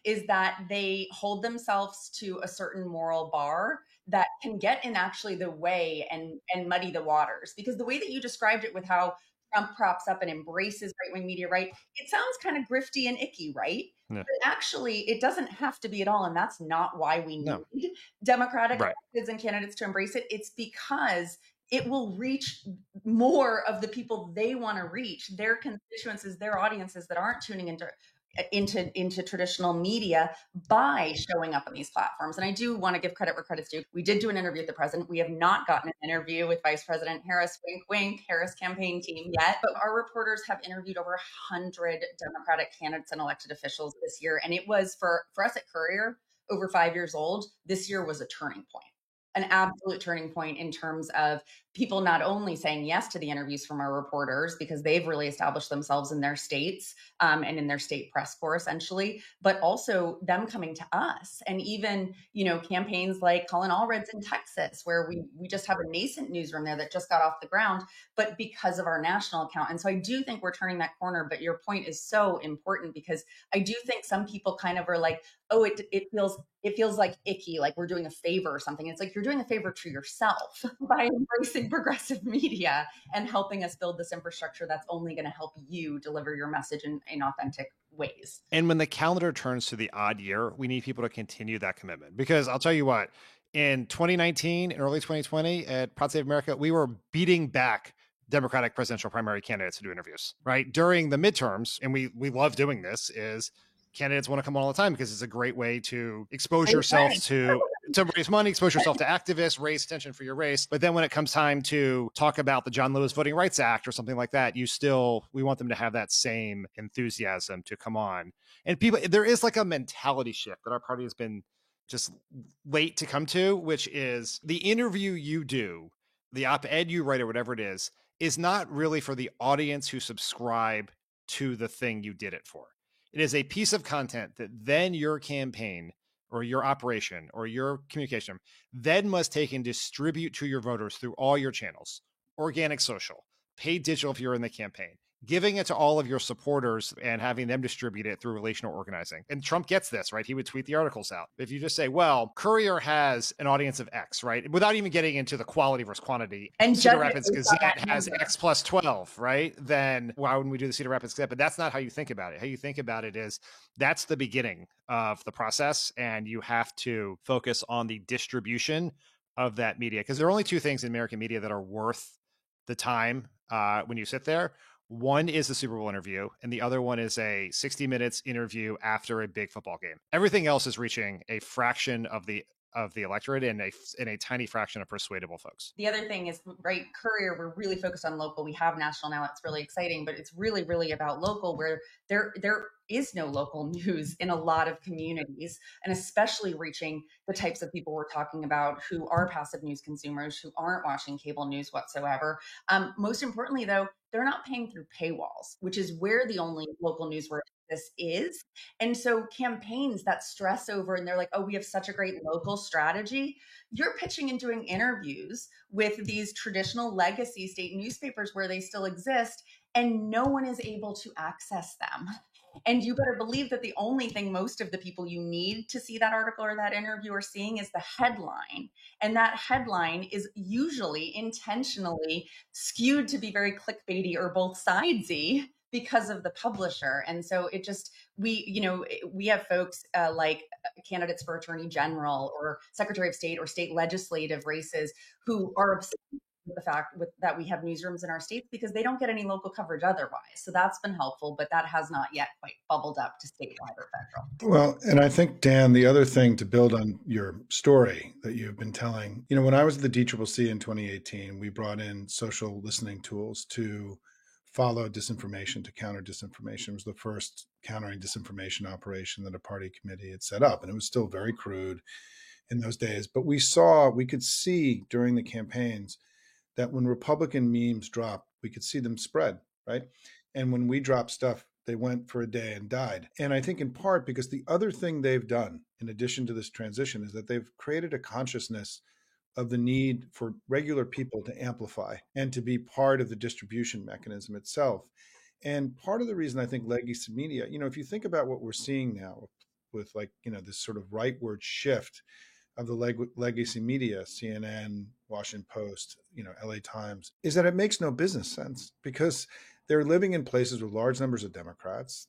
is that they hold themselves to a certain moral bar that can get in actually the way and muddy the waters. Because the way that you described it with how Trump props up and embraces right-wing media, right? It sounds kind of grifty and icky, right? Yeah. But actually, it doesn't have to be at all. And that's not why we need Democratic candidates and candidates to embrace it. It's because it will reach more of the people they want to reach, their constituencies, their audiences that aren't tuning into traditional media by showing up on these platforms. And I do want to give credit where credit's due. We did do an interview with the president. We have not gotten an interview with Vice President Harris, wink, wink, Harris campaign team yet, but our reporters have interviewed over 100 Democratic candidates and elected officials this year. And it was for us at Courier, over 5 years old, this year was a turning point. An absolute turning point in terms of people not only saying yes to the interviews from our reporters, because they've really established themselves in their states and in their state press corps, essentially, but also them coming to us. And even, campaigns like Colin Allred's in Texas, where we just have a nascent newsroom there that just got off the ground, but because of our national account. And so I do think we're turning that corner, but your point is so important, because I do think some people kind of are like, oh, it feels like icky, like we're doing a favor or something. It's like you're doing a favor to yourself by embracing progressive media and helping us build this infrastructure that's only going to help you deliver your message in authentic ways. And when the calendar turns to the odd year, we need people to continue that commitment. Because I'll tell you what, in 2019 and early 2020 at Pod Save America, we were beating back Democratic presidential primary candidates to do interviews, right? During the midterms, and we love doing this, is candidates want to come on all the time because it's a great way to expose yourself to raise money, expose yourself to activists, raise attention for your race. But then when it comes time to talk about the John Lewis Voting Rights Act or something like that, we want them to have that same enthusiasm to come on. And there is like a mentality shift that our party has been just late to come to, which is the interview you do, the op-ed you write or whatever it is not really for the audience who subscribe to the thing you did it for. It is a piece of content that then your campaign or your operation or your communication then must take and distribute to your voters through all your channels, organic social, paid digital if you're in the campaign, giving it to all of your supporters and having them distribute it through relational organizing. And Trump gets this, right? He would tweet the articles out. If you just say, well, Courier has an audience of X, right? Without even getting into the quality versus quantity. And Cedar Rapids Gazette has X plus 12, right? Then why wouldn't we do the Cedar Rapids Gazette? But that's not how you think about it. How you think about it is that's the beginning of the process, and you have to focus on the distribution of that media. Because there are only two things in American media that are worth the time when you sit there. One is the Super Bowl interview, and the other one is a 60 minutes interview after a big football game. Everything else is reaching a fraction of the electorate and a tiny fraction of persuadable folks. The other thing is, right, Courier, we're really focused on local. We have national now. It's really exciting, but it's really, really about local, where there is no local news in a lot of communities, and especially reaching the types of people we're talking about who are passive news consumers, who aren't watching cable news whatsoever. Most importantly, though, they're not paying through paywalls, which is where the only local news where this is. And so campaigns that stress over and they're like, oh, we have such a great local strategy. You're pitching and doing interviews with these traditional legacy state newspapers where they still exist, and no one is able to access them. And you better believe that the only thing most of the people you need to see that article or that interview are seeing is the headline. And that headline is usually intentionally skewed to be very clickbaity or both sidesy because of the publisher. And so it just, we have folks like candidates for attorney general or secretary of state or state legislative races who are obsessed with the fact that we have newsrooms in our states because they don't get any local coverage otherwise. So that's been helpful, but that has not yet quite bubbled up to statewide or federal. Well, and I think, Dan, the other thing to build on your story that you've been telling, when I was at the DCCC in 2018, we brought in social listening tools to follow disinformation, to counter disinformation. It was the first countering disinformation operation that a party committee had set up. And it was still very crude in those days. But we could see during the campaigns that when Republican memes dropped, we could see them spread, right? And when we dropped stuff, they went for a day and died. And I think in part because the other thing they've done, in addition to this transition, is that they've created a consciousness of the need for regular people to amplify and to be part of the distribution mechanism itself. And part of the reason I think legacy media, if you think about what we're seeing now with this sort of rightward shift of the legacy media, CNN, Washington Post, LA Times, is that it makes no business sense because they're living in places with large numbers of Democrats.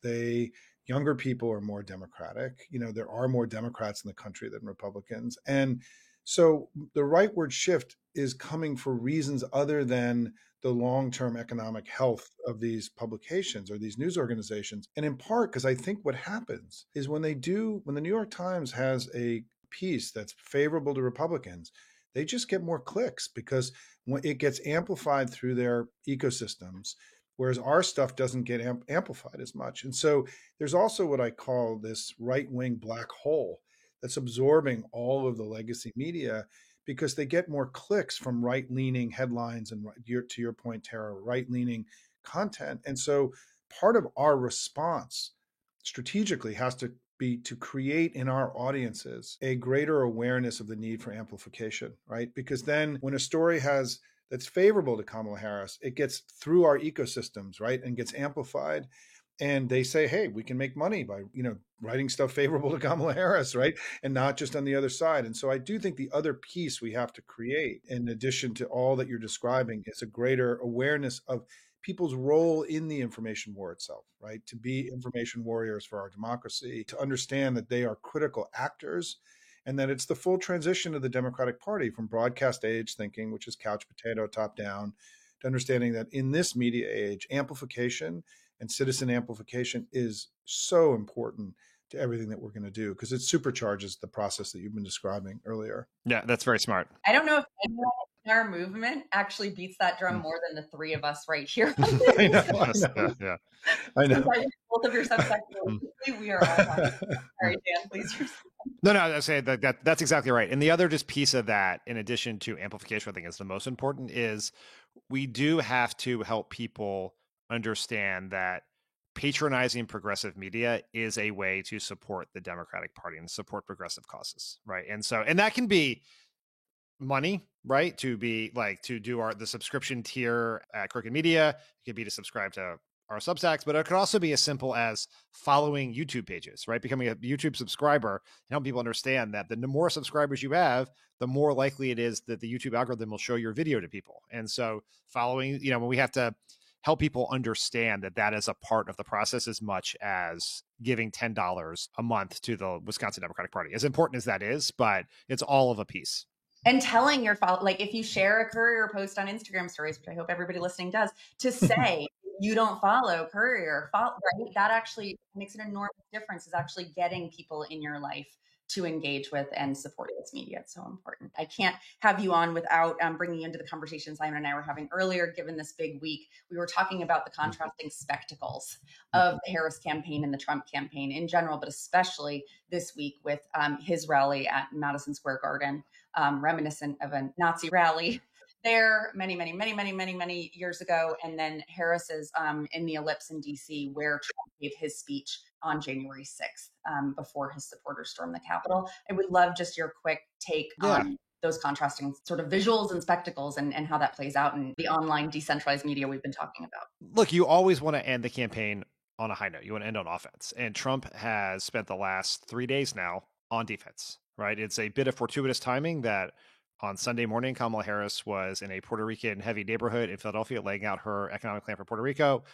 Younger people are more Democratic. There are more Democrats in the country than Republicans. And so the rightward shift is coming for reasons other than the long-term economic health of these publications or these news organizations. And in part, because I think what happens is when the New York Times has a piece that's favorable to Republicans, they just get more clicks because when it gets amplified through their ecosystems, whereas our stuff doesn't get amplified as much. And so there's also what I call this right-wing black hole that's absorbing all of the legacy media because they get more clicks from right-leaning headlines and, to your point, Tara, right-leaning content. And so part of our response strategically has to be to create in our audiences a greater awareness of the need for amplification, right? Because then when a story that's favorable to Kamala Harris, it gets through our ecosystems, right? And gets amplified. And they say, hey, we can make money by, writing stuff favorable to Kamala Harris, right? And not just on the other side. And so I do think the other piece we have to create, in addition to all that you're describing, is a greater awareness of people's role in the information war itself, right? To be information warriors for our democracy, to understand that they are critical actors, and that it's the full transition of the Democratic Party from broadcast age thinking, which is couch potato, top down, to understanding that in this media age, amplification and citizen amplification is so important to everything that we're going to do because it supercharges the process that you've been describing earlier. Yeah, that's very smart. I don't know if anyone in our movement actually beats that drum more than the three of us right here. I know. Yeah. I know. Both of your subsections, we are all talking. Sorry, Dan, please. No, I say that's exactly right. And the other just piece of that, in addition to amplification, I think is the most important, is we do have to help people understand that patronizing progressive media is a way to support the Democratic Party and support progressive causes, right? And that can be money, right? To be like to do the subscription tier at Crooked Media. It could be to subscribe to our Substacks, but it could also be as simple as following YouTube pages, right? Becoming a YouTube subscriber and helping people understand that the more subscribers you have, the more likely it is that the YouTube algorithm will show your video to people. And so following, when we have to help people understand that is a part of the process as much as giving $10 a month to the Wisconsin Democratic Party. As important as that is, but it's all of a piece. And telling your like if you share a Courier post on Instagram stories, which I hope everybody listening does, to say you don't follow Courier, right? That actually makes an enormous difference, is actually getting people in your life to engage with and support this media. It's so important. I can't have you on without bringing you into the conversation Simon and I were having earlier. Given this big week, we were talking about the contrasting spectacles of the Harris campaign and the Trump campaign in general, but especially this week with his rally at Madison Square Garden, reminiscent of a Nazi rally there many years ago, and then Harris's in the Ellipse in DC, where Trump gave his speech on January 6th before his supporters stormed the Capitol. I would love just your quick take on those contrasting sort of visuals and spectacles and how that plays out in the online decentralized media we've been talking about. Look, you always want to end the campaign on a high note. You want to end on offense. And Trump has spent the last 3 days now on defense, right? It's a bit of fortuitous timing that on Sunday morning, Kamala Harris was in a Puerto Rican heavy neighborhood in Philadelphia laying out her economic plan for Puerto Rico.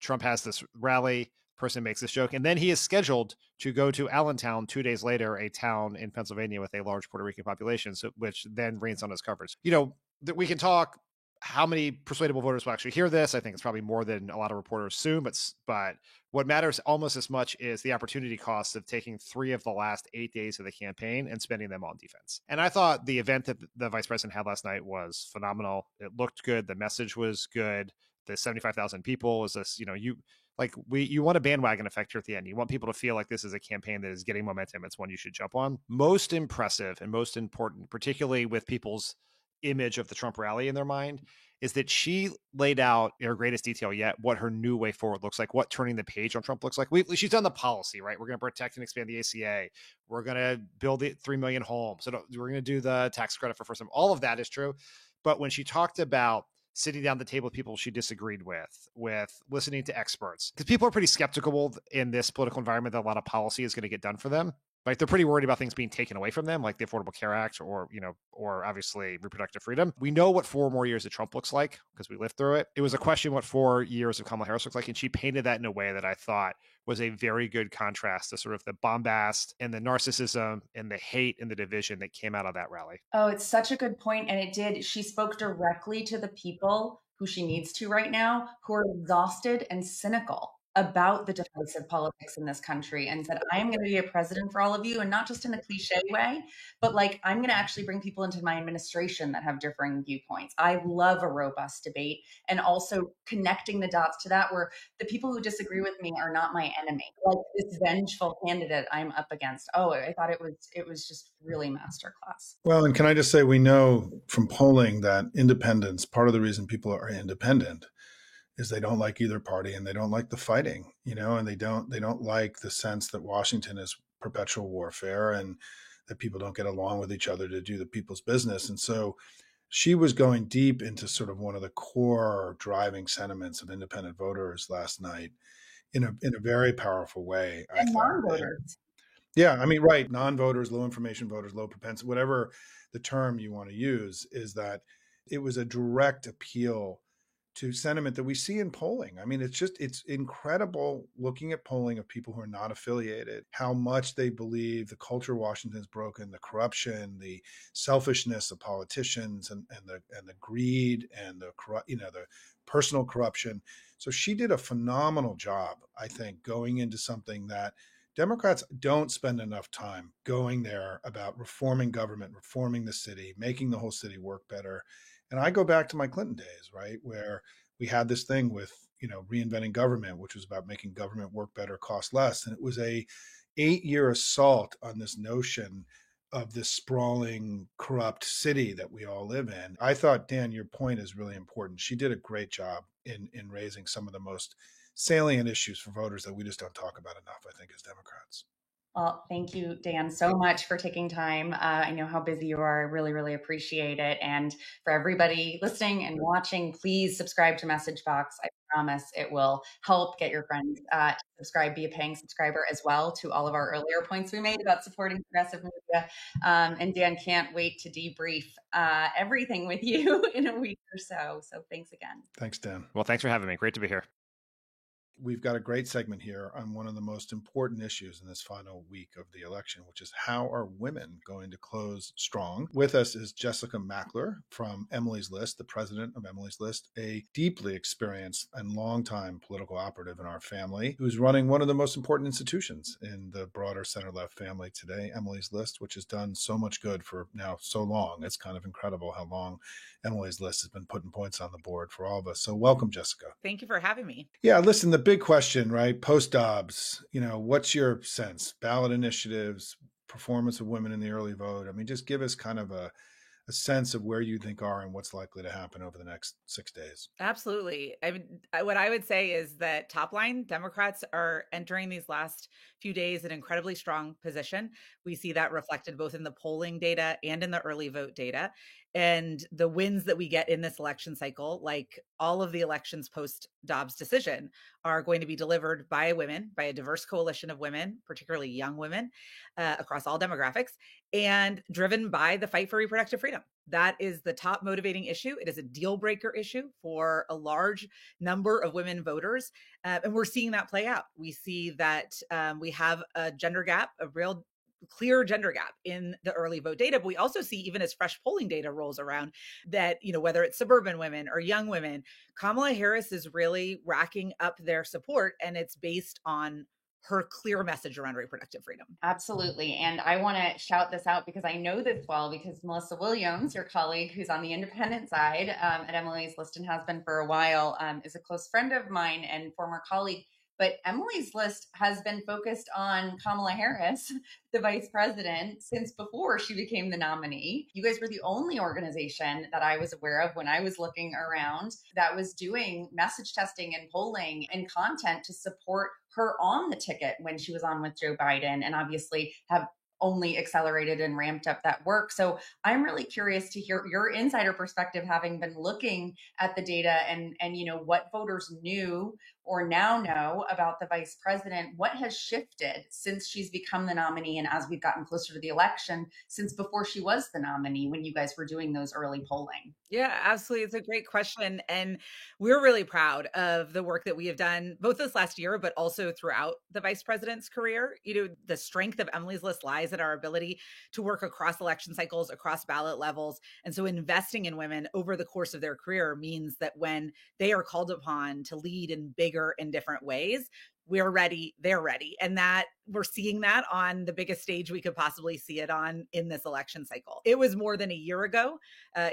Trump has this rally, person makes this joke, and then he is scheduled to go to Allentown 2 days later, a town in Pennsylvania with a large Puerto Rican population, which then rains on his coverage. We can talk how many persuadable voters will actually hear this. I think it's probably more than a lot of reporters assume, but what matters almost as much is the opportunity cost of taking 3 of the last 8 days of the campaign and spending them on defense. And I thought the event that the vice president had last night was phenomenal. It looked good. The message was good. The 75,000 people was this, you want a bandwagon effect here at the end. You want people to feel like this is a campaign that is getting momentum. It's one you should jump on. Most impressive and most important, particularly with people's image of the Trump rally in their mind, is that she laid out in her greatest detail yet what her new way forward looks like, what turning the page on Trump looks like. She's done the policy, right? We're going to protect and expand the ACA. We're going to build 3 million homes. So we're going to do the tax credit for first time. All of that is true. But when she talked about sitting down at the table with people she disagreed with listening to experts, because people are pretty skeptical in this political environment that a lot of policy is going to get done for them. Like they're pretty worried about things being taken away from them, like the Affordable Care Act or obviously reproductive freedom. We know what 4 more years of Trump looks like because we lived through it. It was a question what 4 years of Kamala Harris looks like. And she painted that in a way that I thought was a very good contrast to sort of the bombast and the narcissism and the hate and the division that came out of that rally. Oh, it's such a good point. And it did. She spoke directly to the people who she needs to right now, who are exhausted and cynical about the divisive politics in this country, and said, I'm going to be a president for all of you, and not just in a cliche way, but like I'm going to actually bring people into my administration that have differing viewpoints. I love a robust debate, and also connecting the dots to that, where the people who disagree with me are not my enemy. Like this vengeful candidate I'm up against. Oh, I thought it was just really masterclass. Well, and can I just say, we know from polling that independents, part of the reason people are independent is they don't like either party and they don't like the fighting, and they don't like the sense that Washington is perpetual warfare and that people don't get along with each other to do the people's business. And so she was going deep into sort of one of the core driving sentiments of independent voters last night in a very powerful way. And non-voters. Yeah, I mean, right. Non-voters, low information voters, low propensity, whatever the term you want to use, is that it was a direct appeal to sentiment that we see in polling. I mean, it's incredible looking at polling of people who are not affiliated, how much they believe the culture of Washington is broken, the corruption, the selfishness of politicians, and the greed and the personal corruption. So she did a phenomenal job, I think, going into something that Democrats don't spend enough time going there about reforming government, reforming the city, making the whole city work better. And I go back to my Clinton days, right, where we had this thing with, reinventing government, which was about making government work better, cost less. And it was a 8-year assault on this notion of this sprawling, corrupt city that we all live in. I thought, Dan, your point is really important. She did a great job in raising some of the most salient issues for voters that we just don't talk about enough, I think, as Democrats. Well, thank you, Dan, so much for taking time. I know how busy you are. I really, really appreciate it. And for everybody listening and watching, please subscribe to Messagebox. I promise it will help get your friends to subscribe, be a paying subscriber as well to all of our earlier points we made about supporting progressive media. And Dan, can't wait to debrief everything with you in a week or so. So thanks again. Thanks, Dan. Well, thanks for having me. Great to be here. We've got a great segment here on one of the most important issues in this final week of the election, which is how are women going to close strong? With us is Jessica Mackler from Emily's List, the president of Emily's List, a deeply experienced and longtime political operative in our family, who's running one of the most important institutions in the broader center-left family today, Emily's List, which has done so much good for now so long. It's kind of incredible how long Emily's List has been putting points on the board for all of us. So welcome, Jessica. Thank you for having me. Yeah, listen, the big question, right? Post-Dobbs, what's your sense? Ballot initiatives, performance of women in the early vote. I mean, just give us kind of a sense of where you think are and what's likely to happen over the next 6 days. Absolutely. I mean, what I would say is that top line Democrats are entering these last few days in an incredibly strong position. We see that reflected both in the polling data and in the early vote data. And the wins that we get in this election cycle, like all of the elections post Dobbs decision, are going to be delivered by women, by a diverse coalition of women, particularly young women across all demographics, and driven by the fight for reproductive freedom. That is the top motivating issue. It is a deal breaker issue for a large number of women voters. And we're seeing that play out. We see that we have a gender gap, a real clear gender gap in the early vote data. But we also see, even as fresh polling data rolls around, that, whether it's suburban women or young women, Kamala Harris is really racking up their support. And it's based on her clear message around reproductive freedom. Absolutely. And I want to shout this out because I know this well, because Melissa Williams, your colleague who's on the independent side at Emily's List and has been for a while, is a close friend of mine and former colleague. But Emily's List has been focused on Kamala Harris, the vice president, since before she became the nominee. You guys were the only organization that I was aware of when I was looking around that was doing message testing and polling and content to support her on the ticket when she was on with Joe Biden, and obviously have only accelerated and ramped up that work. So I'm really curious to hear your insider perspective, having been looking at the data and what voters knew or now know about the vice president. What has shifted since she's become the nominee and as we've gotten closer to the election, since before she was the nominee when you guys were doing those early polling? Yeah, absolutely. It's a great question. And we're really proud of the work that we have done both this last year, but also throughout the vice president's career. The strength of Emily's List lies in our ability to work across election cycles, across ballot levels. And so investing in women over the course of their career means that when they are called upon to lead in bigger and different ways, we're ready, they're ready. And that we're seeing that on the biggest stage we could possibly see it on in this election cycle. It was more than a year ago,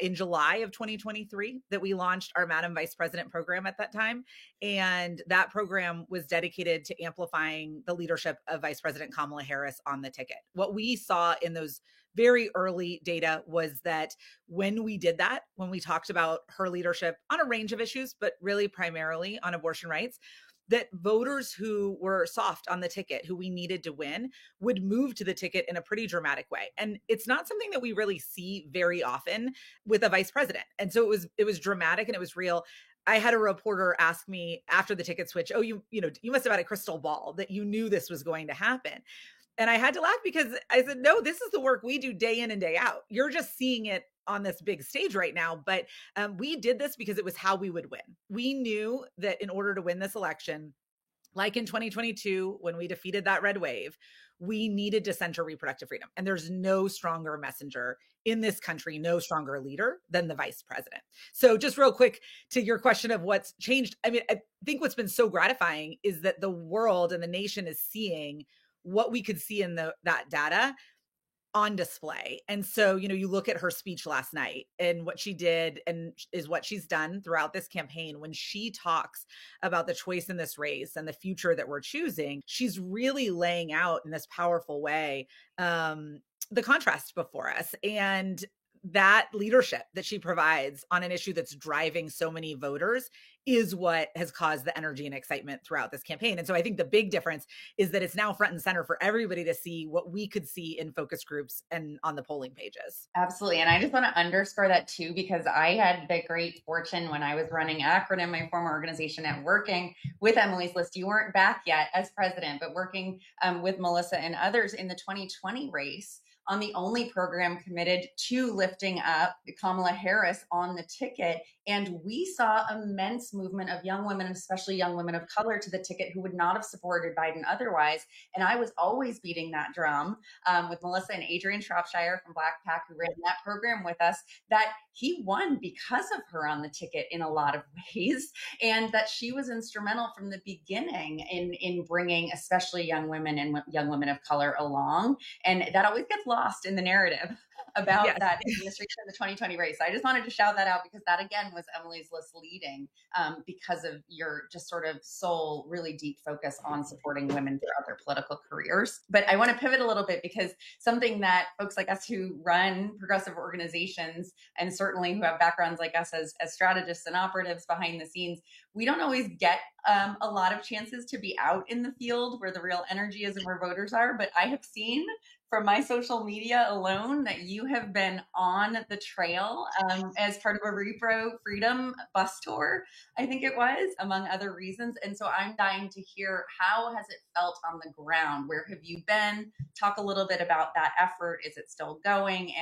in July of 2023, that we launched our Madam Vice President program at that time. And that program was dedicated to amplifying the leadership of Vice President Kamala Harris on the ticket. What we saw in those very early data was that when we did that, when we talked about her leadership on a range of issues, but really primarily on abortion rights, that voters who were soft on the ticket, who we needed to win, would move to the ticket in a pretty dramatic way. And it's not something that we really see very often with a vice president. And so it was dramatic and it was real. I had a reporter ask me after the ticket switch, "Oh, you must have had a crystal ball that you knew this was going to happen." And I had to laugh because I said, "No, this is the work we do day in and day out. You're just seeing it on this big stage right now." But we did this because it was how we would win. We knew that in order to win this election, like in 2022, when we defeated that red wave, we needed to center reproductive freedom. And there's no stronger messenger in this country, no stronger leader than the vice president. So just real quick to your question of what's changed. I mean, I think what's been so gratifying is that the world and the nation is seeing what we could see in that data on display. And so, you look at her speech last night and what she did and is what she's done throughout this campaign. When she talks about the choice in this race and the future that we're choosing, she's really laying out in this powerful way the contrast before us. And that leadership that she provides on an issue that's driving so many voters is what has caused the energy and excitement throughout this campaign. And so I think the big difference is that it's now front and center for everybody to see what we could see in focus groups and on the polling pages. Absolutely. And I just want to underscore that too, because I had the great fortune when I was running Acronym, my former organization, and working with Emily's List. You weren't back yet as president, but working with Melissa and others in the 2020 race on the only program committed to lifting up Kamala Harris on the ticket. And we saw immense movement of young women, especially young women of color, to the ticket who would not have supported Biden otherwise. And I was always beating that drum with Melissa and Adrian Shropshire from Black PAC, who ran that program with us, that he won because of her on the ticket in a lot of ways, and that she was instrumental from the beginning in bringing especially young women and young women of color along. And that always gets lost in the narrative about that administration in the 2020 race. I just wanted to shout that out because that, again, was Emily's List leading because of your just sort of sole, really deep focus on supporting women throughout their political careers. But I want to pivot a little bit because something that folks like us who run progressive organizations, and certainly who have backgrounds like us as strategists and operatives behind the scenes, we don't always get a lot of chances to be out in the field where the real energy is and where voters are. But I have seen from my social media alone that you have been on the trail as part of a Repro Freedom bus tour, I think it was, among other reasons. And so I'm dying to hear, how has it felt on the ground? Where have you been? Talk a little bit about that effort. Is it still going?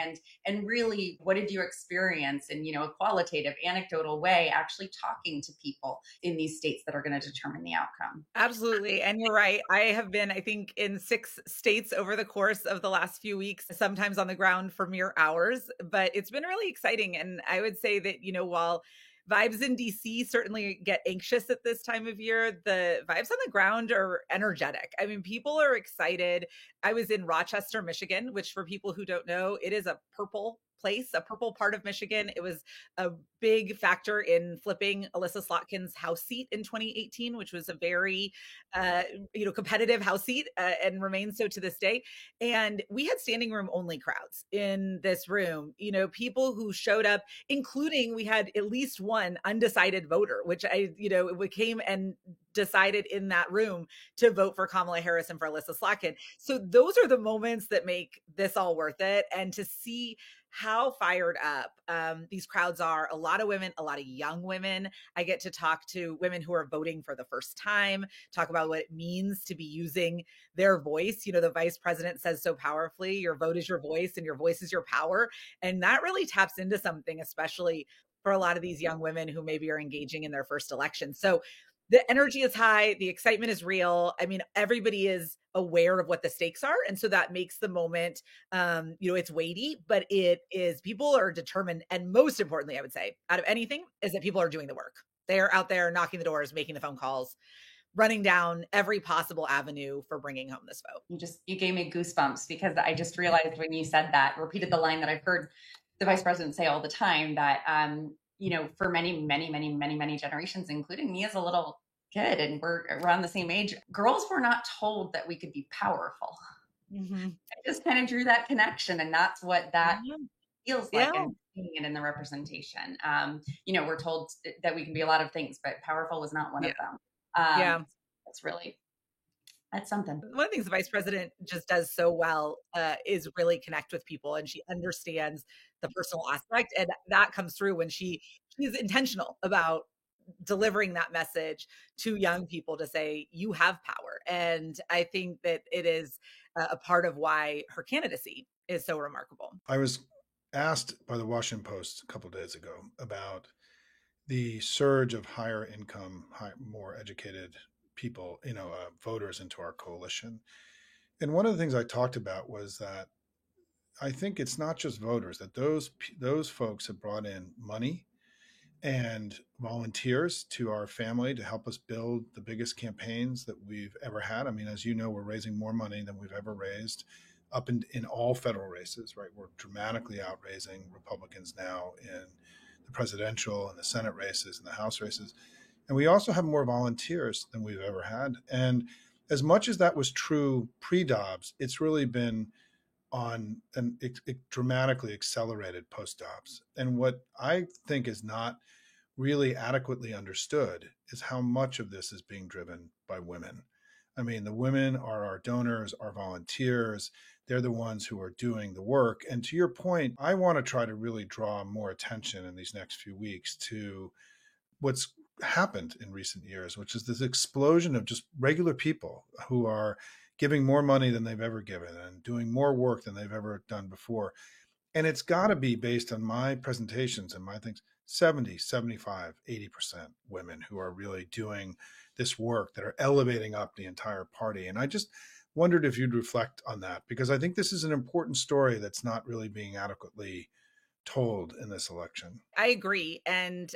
And really, what did you experience in, a qualitative, anecdotal way, actually talking to people in these states that are going to determine the outcome? Absolutely. And you're right. I have been, I think, in 6 states over the course of the last few weeks, sometimes on the ground for mere hours, but it's been really exciting. And I would say that, while vibes in DC certainly get anxious at this time of year, the vibes on the ground are energetic. I mean, people are excited. I was in Rochester, Michigan, which, for people who don't know, it is a purple place, a purple part of Michigan. It was a big factor in flipping Elissa Slotkin's House seat in 2018, which was a very, competitive House seat and remains so to this day. And we had standing room only crowds in this room, people who showed up, including we had at least one undecided voter, which came and decided in that room to vote for Kamala Harris and for Elissa Slotkin. So those are the moments that make this all worth it. And to see how fired up these crowds are, a lot of women, a lot of young women. I get to talk to women who are voting for the first time, talk about what it means to be using their voice. The vice president says so powerfully, your vote is your voice and your voice is your power. And that really taps into something, especially for a lot of these young women who maybe are engaging in their first election. So the energy is high. The excitement is real. I mean, everybody is aware of what the stakes are. And so that makes the moment, it's weighty, but it is, people are determined. And most importantly, I would say, out of anything, is that people are doing the work. They are out there knocking the doors, making the phone calls, running down every possible avenue for bringing home this vote. You gave me goosebumps, because I just realized when you said that, repeated the line that I've heard the vice president say all the time, that for many, many, many, many, many generations, including me as a little kid, and we're around the same age, girls were not told that we could be powerful. Mm-hmm. I just kind of drew that connection, and that's what that feels like, and seeing it in the representation. We're told that we can be a lot of things, but powerful was not one of them. That's something. One of the things the vice president just does so well is really connect with people, and she understands the personal aspect, and that comes through when she's intentional about delivering that message to young people to say, you have power. And I think that it is a part of why her candidacy is so remarkable. I was asked by the Washington Post a couple of days ago about the surge of higher income, more educated people, voters into our coalition. And one of the things I talked about was that I think it's not just voters, that those folks have brought in money and volunteers to our family to help us build the biggest campaigns that we've ever had. I mean, as you know, we're raising more money than we've ever raised up in all federal races, right? We're dramatically outraising Republicans now in the presidential and the Senate races and the House races. And we also have more volunteers than we've ever had. And as much as that was true pre-Dobbs, it's really been on an dramatically accelerated post-Dobbs. And what I think is not really adequately understood is how much of this is being driven by women. I mean, the women are our donors, our volunteers. They're the ones who are doing the work. And to your point, I want to try to really draw more attention in these next few weeks to what's happened in recent years, which is this explosion of just regular people who are giving more money than they've ever given and doing more work than they've ever done before. And it's got to be based on my presentations and my things, 70, 75, 80% women who are really doing this work that are elevating up the entire party. And I just wondered if you'd reflect on that, because I think this is an important story that's not really being adequately told in this election. I agree. And,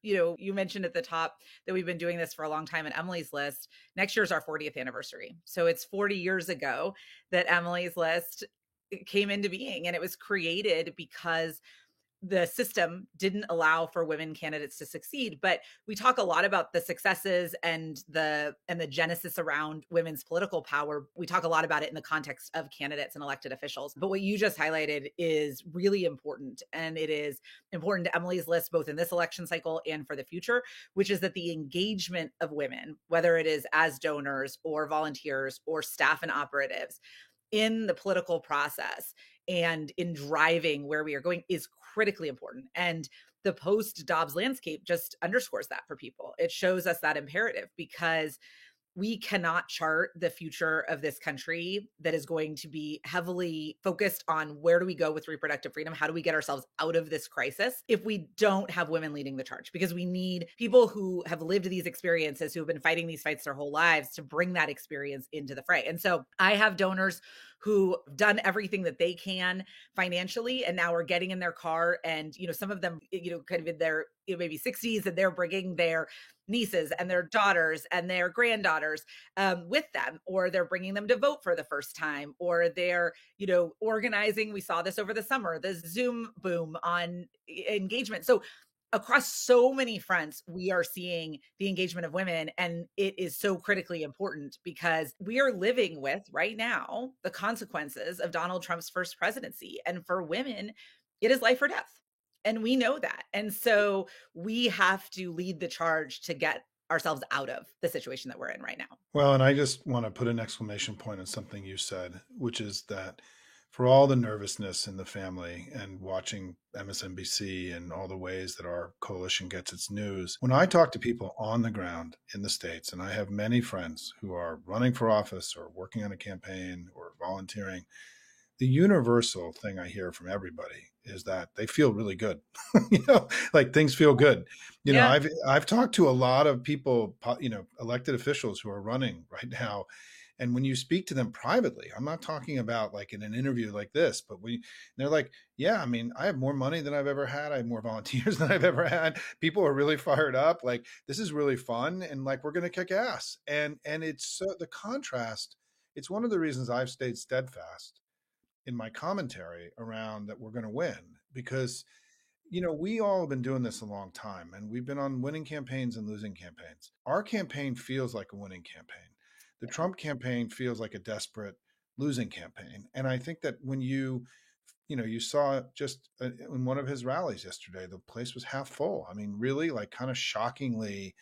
you mentioned at the top that we've been doing this for a long time. And Emily's List, next year's our 40th anniversary. So it's 40 years ago that Emily's List came into being, and it was created because the system didn't allow for women candidates to succeed. But we talk a lot about the successes and the genesis around women's political power. We talk a lot about it in the context of candidates and elected officials. But what you just highlighted is really important. And it is important to Emily's List, both in this election cycle and for the future, which is that the engagement of women, whether it is as donors or volunteers or staff and operatives in the political process and in driving where we are going, is critically important. And the post-Dobbs landscape just underscores that for people. It shows us that imperative, because we cannot chart the future of this country that is going to be heavily focused on where do we go with reproductive freedom? How do we get ourselves out of this crisis if we don't have women leading the charge? Because we need people who have lived these experiences, who have been fighting these fights their whole lives, to bring that experience into the fray. And so I have donors who have done everything that they can financially, and now are getting in their car, and, some of them, kind of in their maybe 60s, and they're bringing their nieces and their daughters and their granddaughters with them, or they're bringing them to vote for the first time, or they're, organizing. We saw this over the summer, the Zoom boom on engagement. So across so many fronts, we are seeing the engagement of women, and it is so critically important, because we are living with right now the consequences of Donald Trump's first presidency. And for women, it is life or death. And we know that. And so we have to lead the charge to get ourselves out of the situation that we're in right now. Well, and I just want to put an exclamation point on something you said, which is that for all the nervousness in the family and watching MSNBC and all the ways that our coalition gets its news, when I talk to people on the ground in the States, and I have many friends who are running for office or working on a campaign or volunteering, the universal thing I hear from everybody is that they feel really good. Like things feel good. I've talked to a lot of people, elected officials who are running right now. And when you speak to them privately, I'm not talking about like in an interview like this, but they're like, yeah, I mean, I have more money than I've ever had. I have more volunteers than I've ever had. People are really fired up. Like, this is really fun. And like, we're going to kick ass. And it's the contrast. It's one of the reasons I've stayed steadfast in my commentary around that we're going to win, because, we all have been doing this a long time, and we've been on winning campaigns and losing campaigns. Our campaign feels like a winning campaign. The Trump campaign feels like a desperate losing campaign. And I think that when you saw just in one of his rallies yesterday, the place was half full. I mean, really, like, kind of shockingly,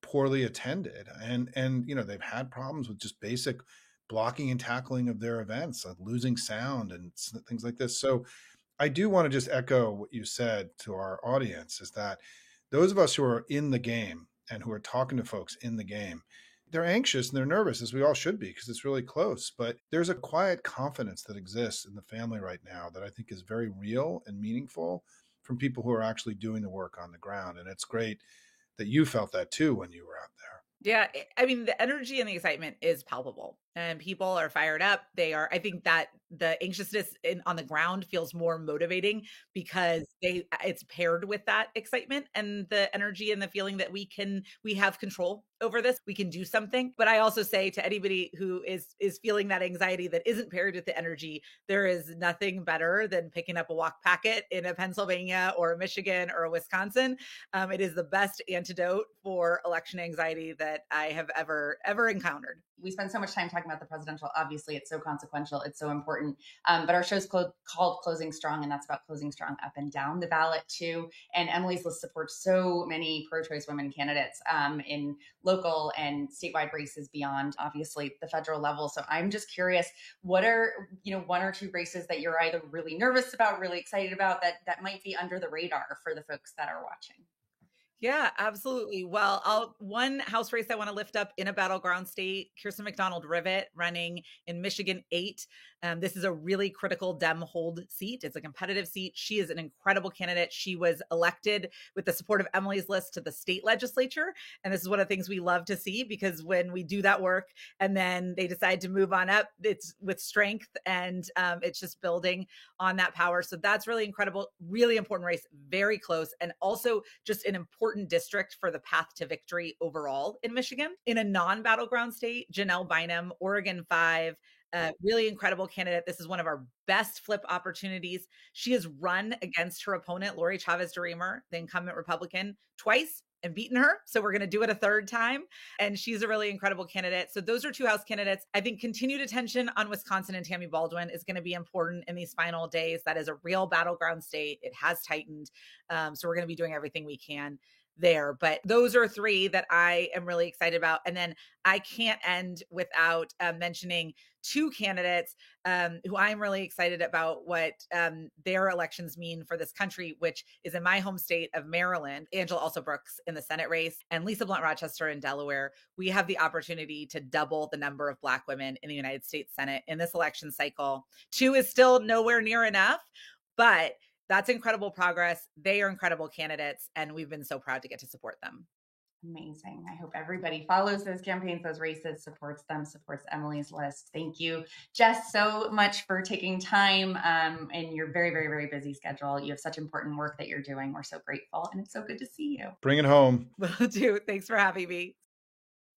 poorly attended. And they've had problems with just basic blocking and tackling of their events, like losing sound and things like this. So I do want to just echo what you said to our audience, is that those of us who are in the game and who are talking to folks in the game, they're anxious and they're nervous, as we all should be, because it's really close. But there's a quiet confidence that exists in the family right now that I think is very real and meaningful from people who are actually doing the work on the ground. And it's great that you felt that too when you were out there. Yeah. I mean, the energy and the excitement is palpable, and people are fired up. I think that the anxiousness on the ground feels more motivating, because it's paired with that excitement and the energy and the feeling that we have control over this. We can do something. But I also say to anybody who is feeling that anxiety that isn't paired with the energy, there is nothing better than picking up a walk packet in a Pennsylvania or a Michigan or a Wisconsin. It is the best antidote for election anxiety that I have ever encountered. We spend so much time talking talking about the presidential. Obviously, it's so consequential. It's so important. But our show's called Closing Strong, and that's about closing strong up and down the ballot too. And Emily's List supports so many pro-choice women candidates in local and statewide races beyond, obviously, the federal level. So I'm just curious, what are, one or two races that you're either really nervous about, really excited about, that might be under the radar for the folks that are watching? Yeah, absolutely. Well, one House race I want to lift up in a battleground state, Kirsten McDonald-Rivet running in Michigan 8. This is a really critical Dem hold seat. It's a competitive seat. She is an incredible candidate. She was elected with the support of Emily's List to the state legislature. And this is one of the things we love to see, because when we do that work and then they decide to move on up, it's with strength, and it's just building on that power. So that's really incredible, really important race, very close, and also just an important district for the path to victory overall in Michigan. In a non-battleground state, Janelle Bynum, Oregon 5, really incredible candidate. This is one of our best flip opportunities. She has run against her opponent, Lori Chavez-DeRemer, the incumbent Republican, twice and beaten her. So we're going to do it a third time. And she's a really incredible candidate. So those are two House candidates. I think continued attention on Wisconsin and Tammy Baldwin is going to be important in these final days. That is a real battleground state. It has tightened. So we're going to be doing everything we can there. But those are three that I am really excited about. And then I can't end without mentioning two candidates who I'm really excited about what their elections mean for this country, which is in my home state of Maryland, Angela Alsobrooks in the Senate race, and Lisa Blunt Rochester in Delaware. We have the opportunity to double the number of Black women in the United States Senate in this election cycle. 2 is still nowhere near enough, but that's incredible progress. They are incredible candidates, and we've been so proud to get to support them. Amazing. I hope everybody follows those campaigns, those races, supports them, supports Emily's List. Thank you, Jess, so much for taking time in your very, very, very busy schedule. You have such important work that you're doing. We're so grateful, and it's so good to see you. Bring it home. Will do. Thanks for having me.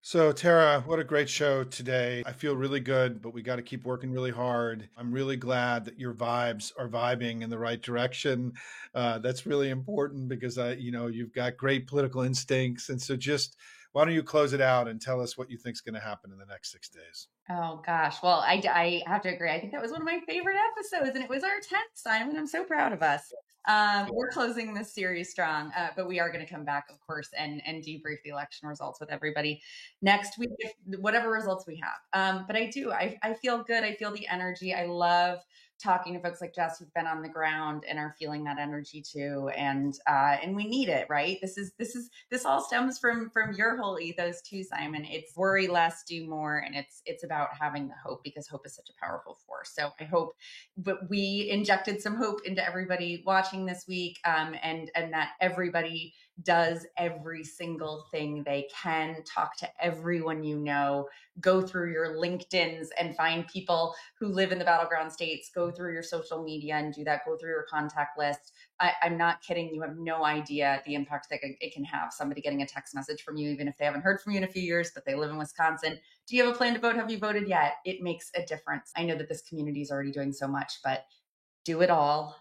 So, Tara, what a great show today. I feel really good, but we got to keep working really hard. I'm really glad that your vibes are vibing in the right direction. That's really important, because you've got great political instincts. And so just why don't you close it out and tell us what you think is going to happen in the next 6 days? Oh, gosh. Well, I have to agree. I think that was one of my favorite episodes, and it was our 10th, Simon. I'm so proud of us. We're closing this series strong, but we are going to come back, of course, and debrief the election results with everybody next week, whatever results we have. But I feel good. I feel the energy. I love talking to folks like Jess who've been on the ground and are feeling that energy too. And we need it, right? This all stems from your whole ethos too, Simon. It's worry less, do more. And it's about having the hope, because hope is such a powerful force. So I hope that we injected some hope into everybody watching this week, and that everybody does every single thing they can. Talk to everyone you know, go through your LinkedIns and find people who live in the battleground states, go through your social media and do that, go through your contact list. I'm not kidding. You have no idea the impact that it can have. Somebody getting a text message from you, even if they haven't heard from you in a few years, but they live in Wisconsin. Do you have a plan to vote? Have you voted yet? It makes a difference. I know that this community is already doing so much, but do it all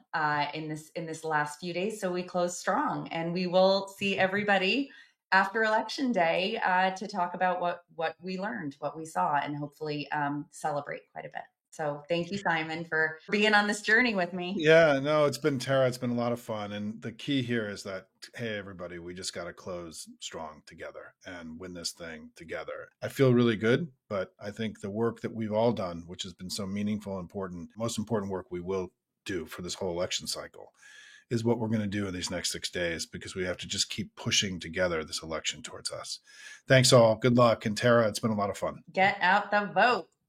in this last few days, so we close strong. And we will see everybody after Election Day to talk about what we learned, what we saw, and hopefully celebrate quite a bit. So thank you, Simon, for being on this journey with me. Yeah, no, it's been, Tara, it's been a lot of fun. And the key here is that, hey, everybody, we just got to close strong together and win this thing together. I feel really good, but I think the work that we've all done, which has been so meaningful, important, most important work we will do for this whole election cycle, is what we're going to do in these next 6 days, because we have to just keep pushing together this election towards us. Thanks all. Good luck. And Tara, it's been a lot of fun. Get out the vote.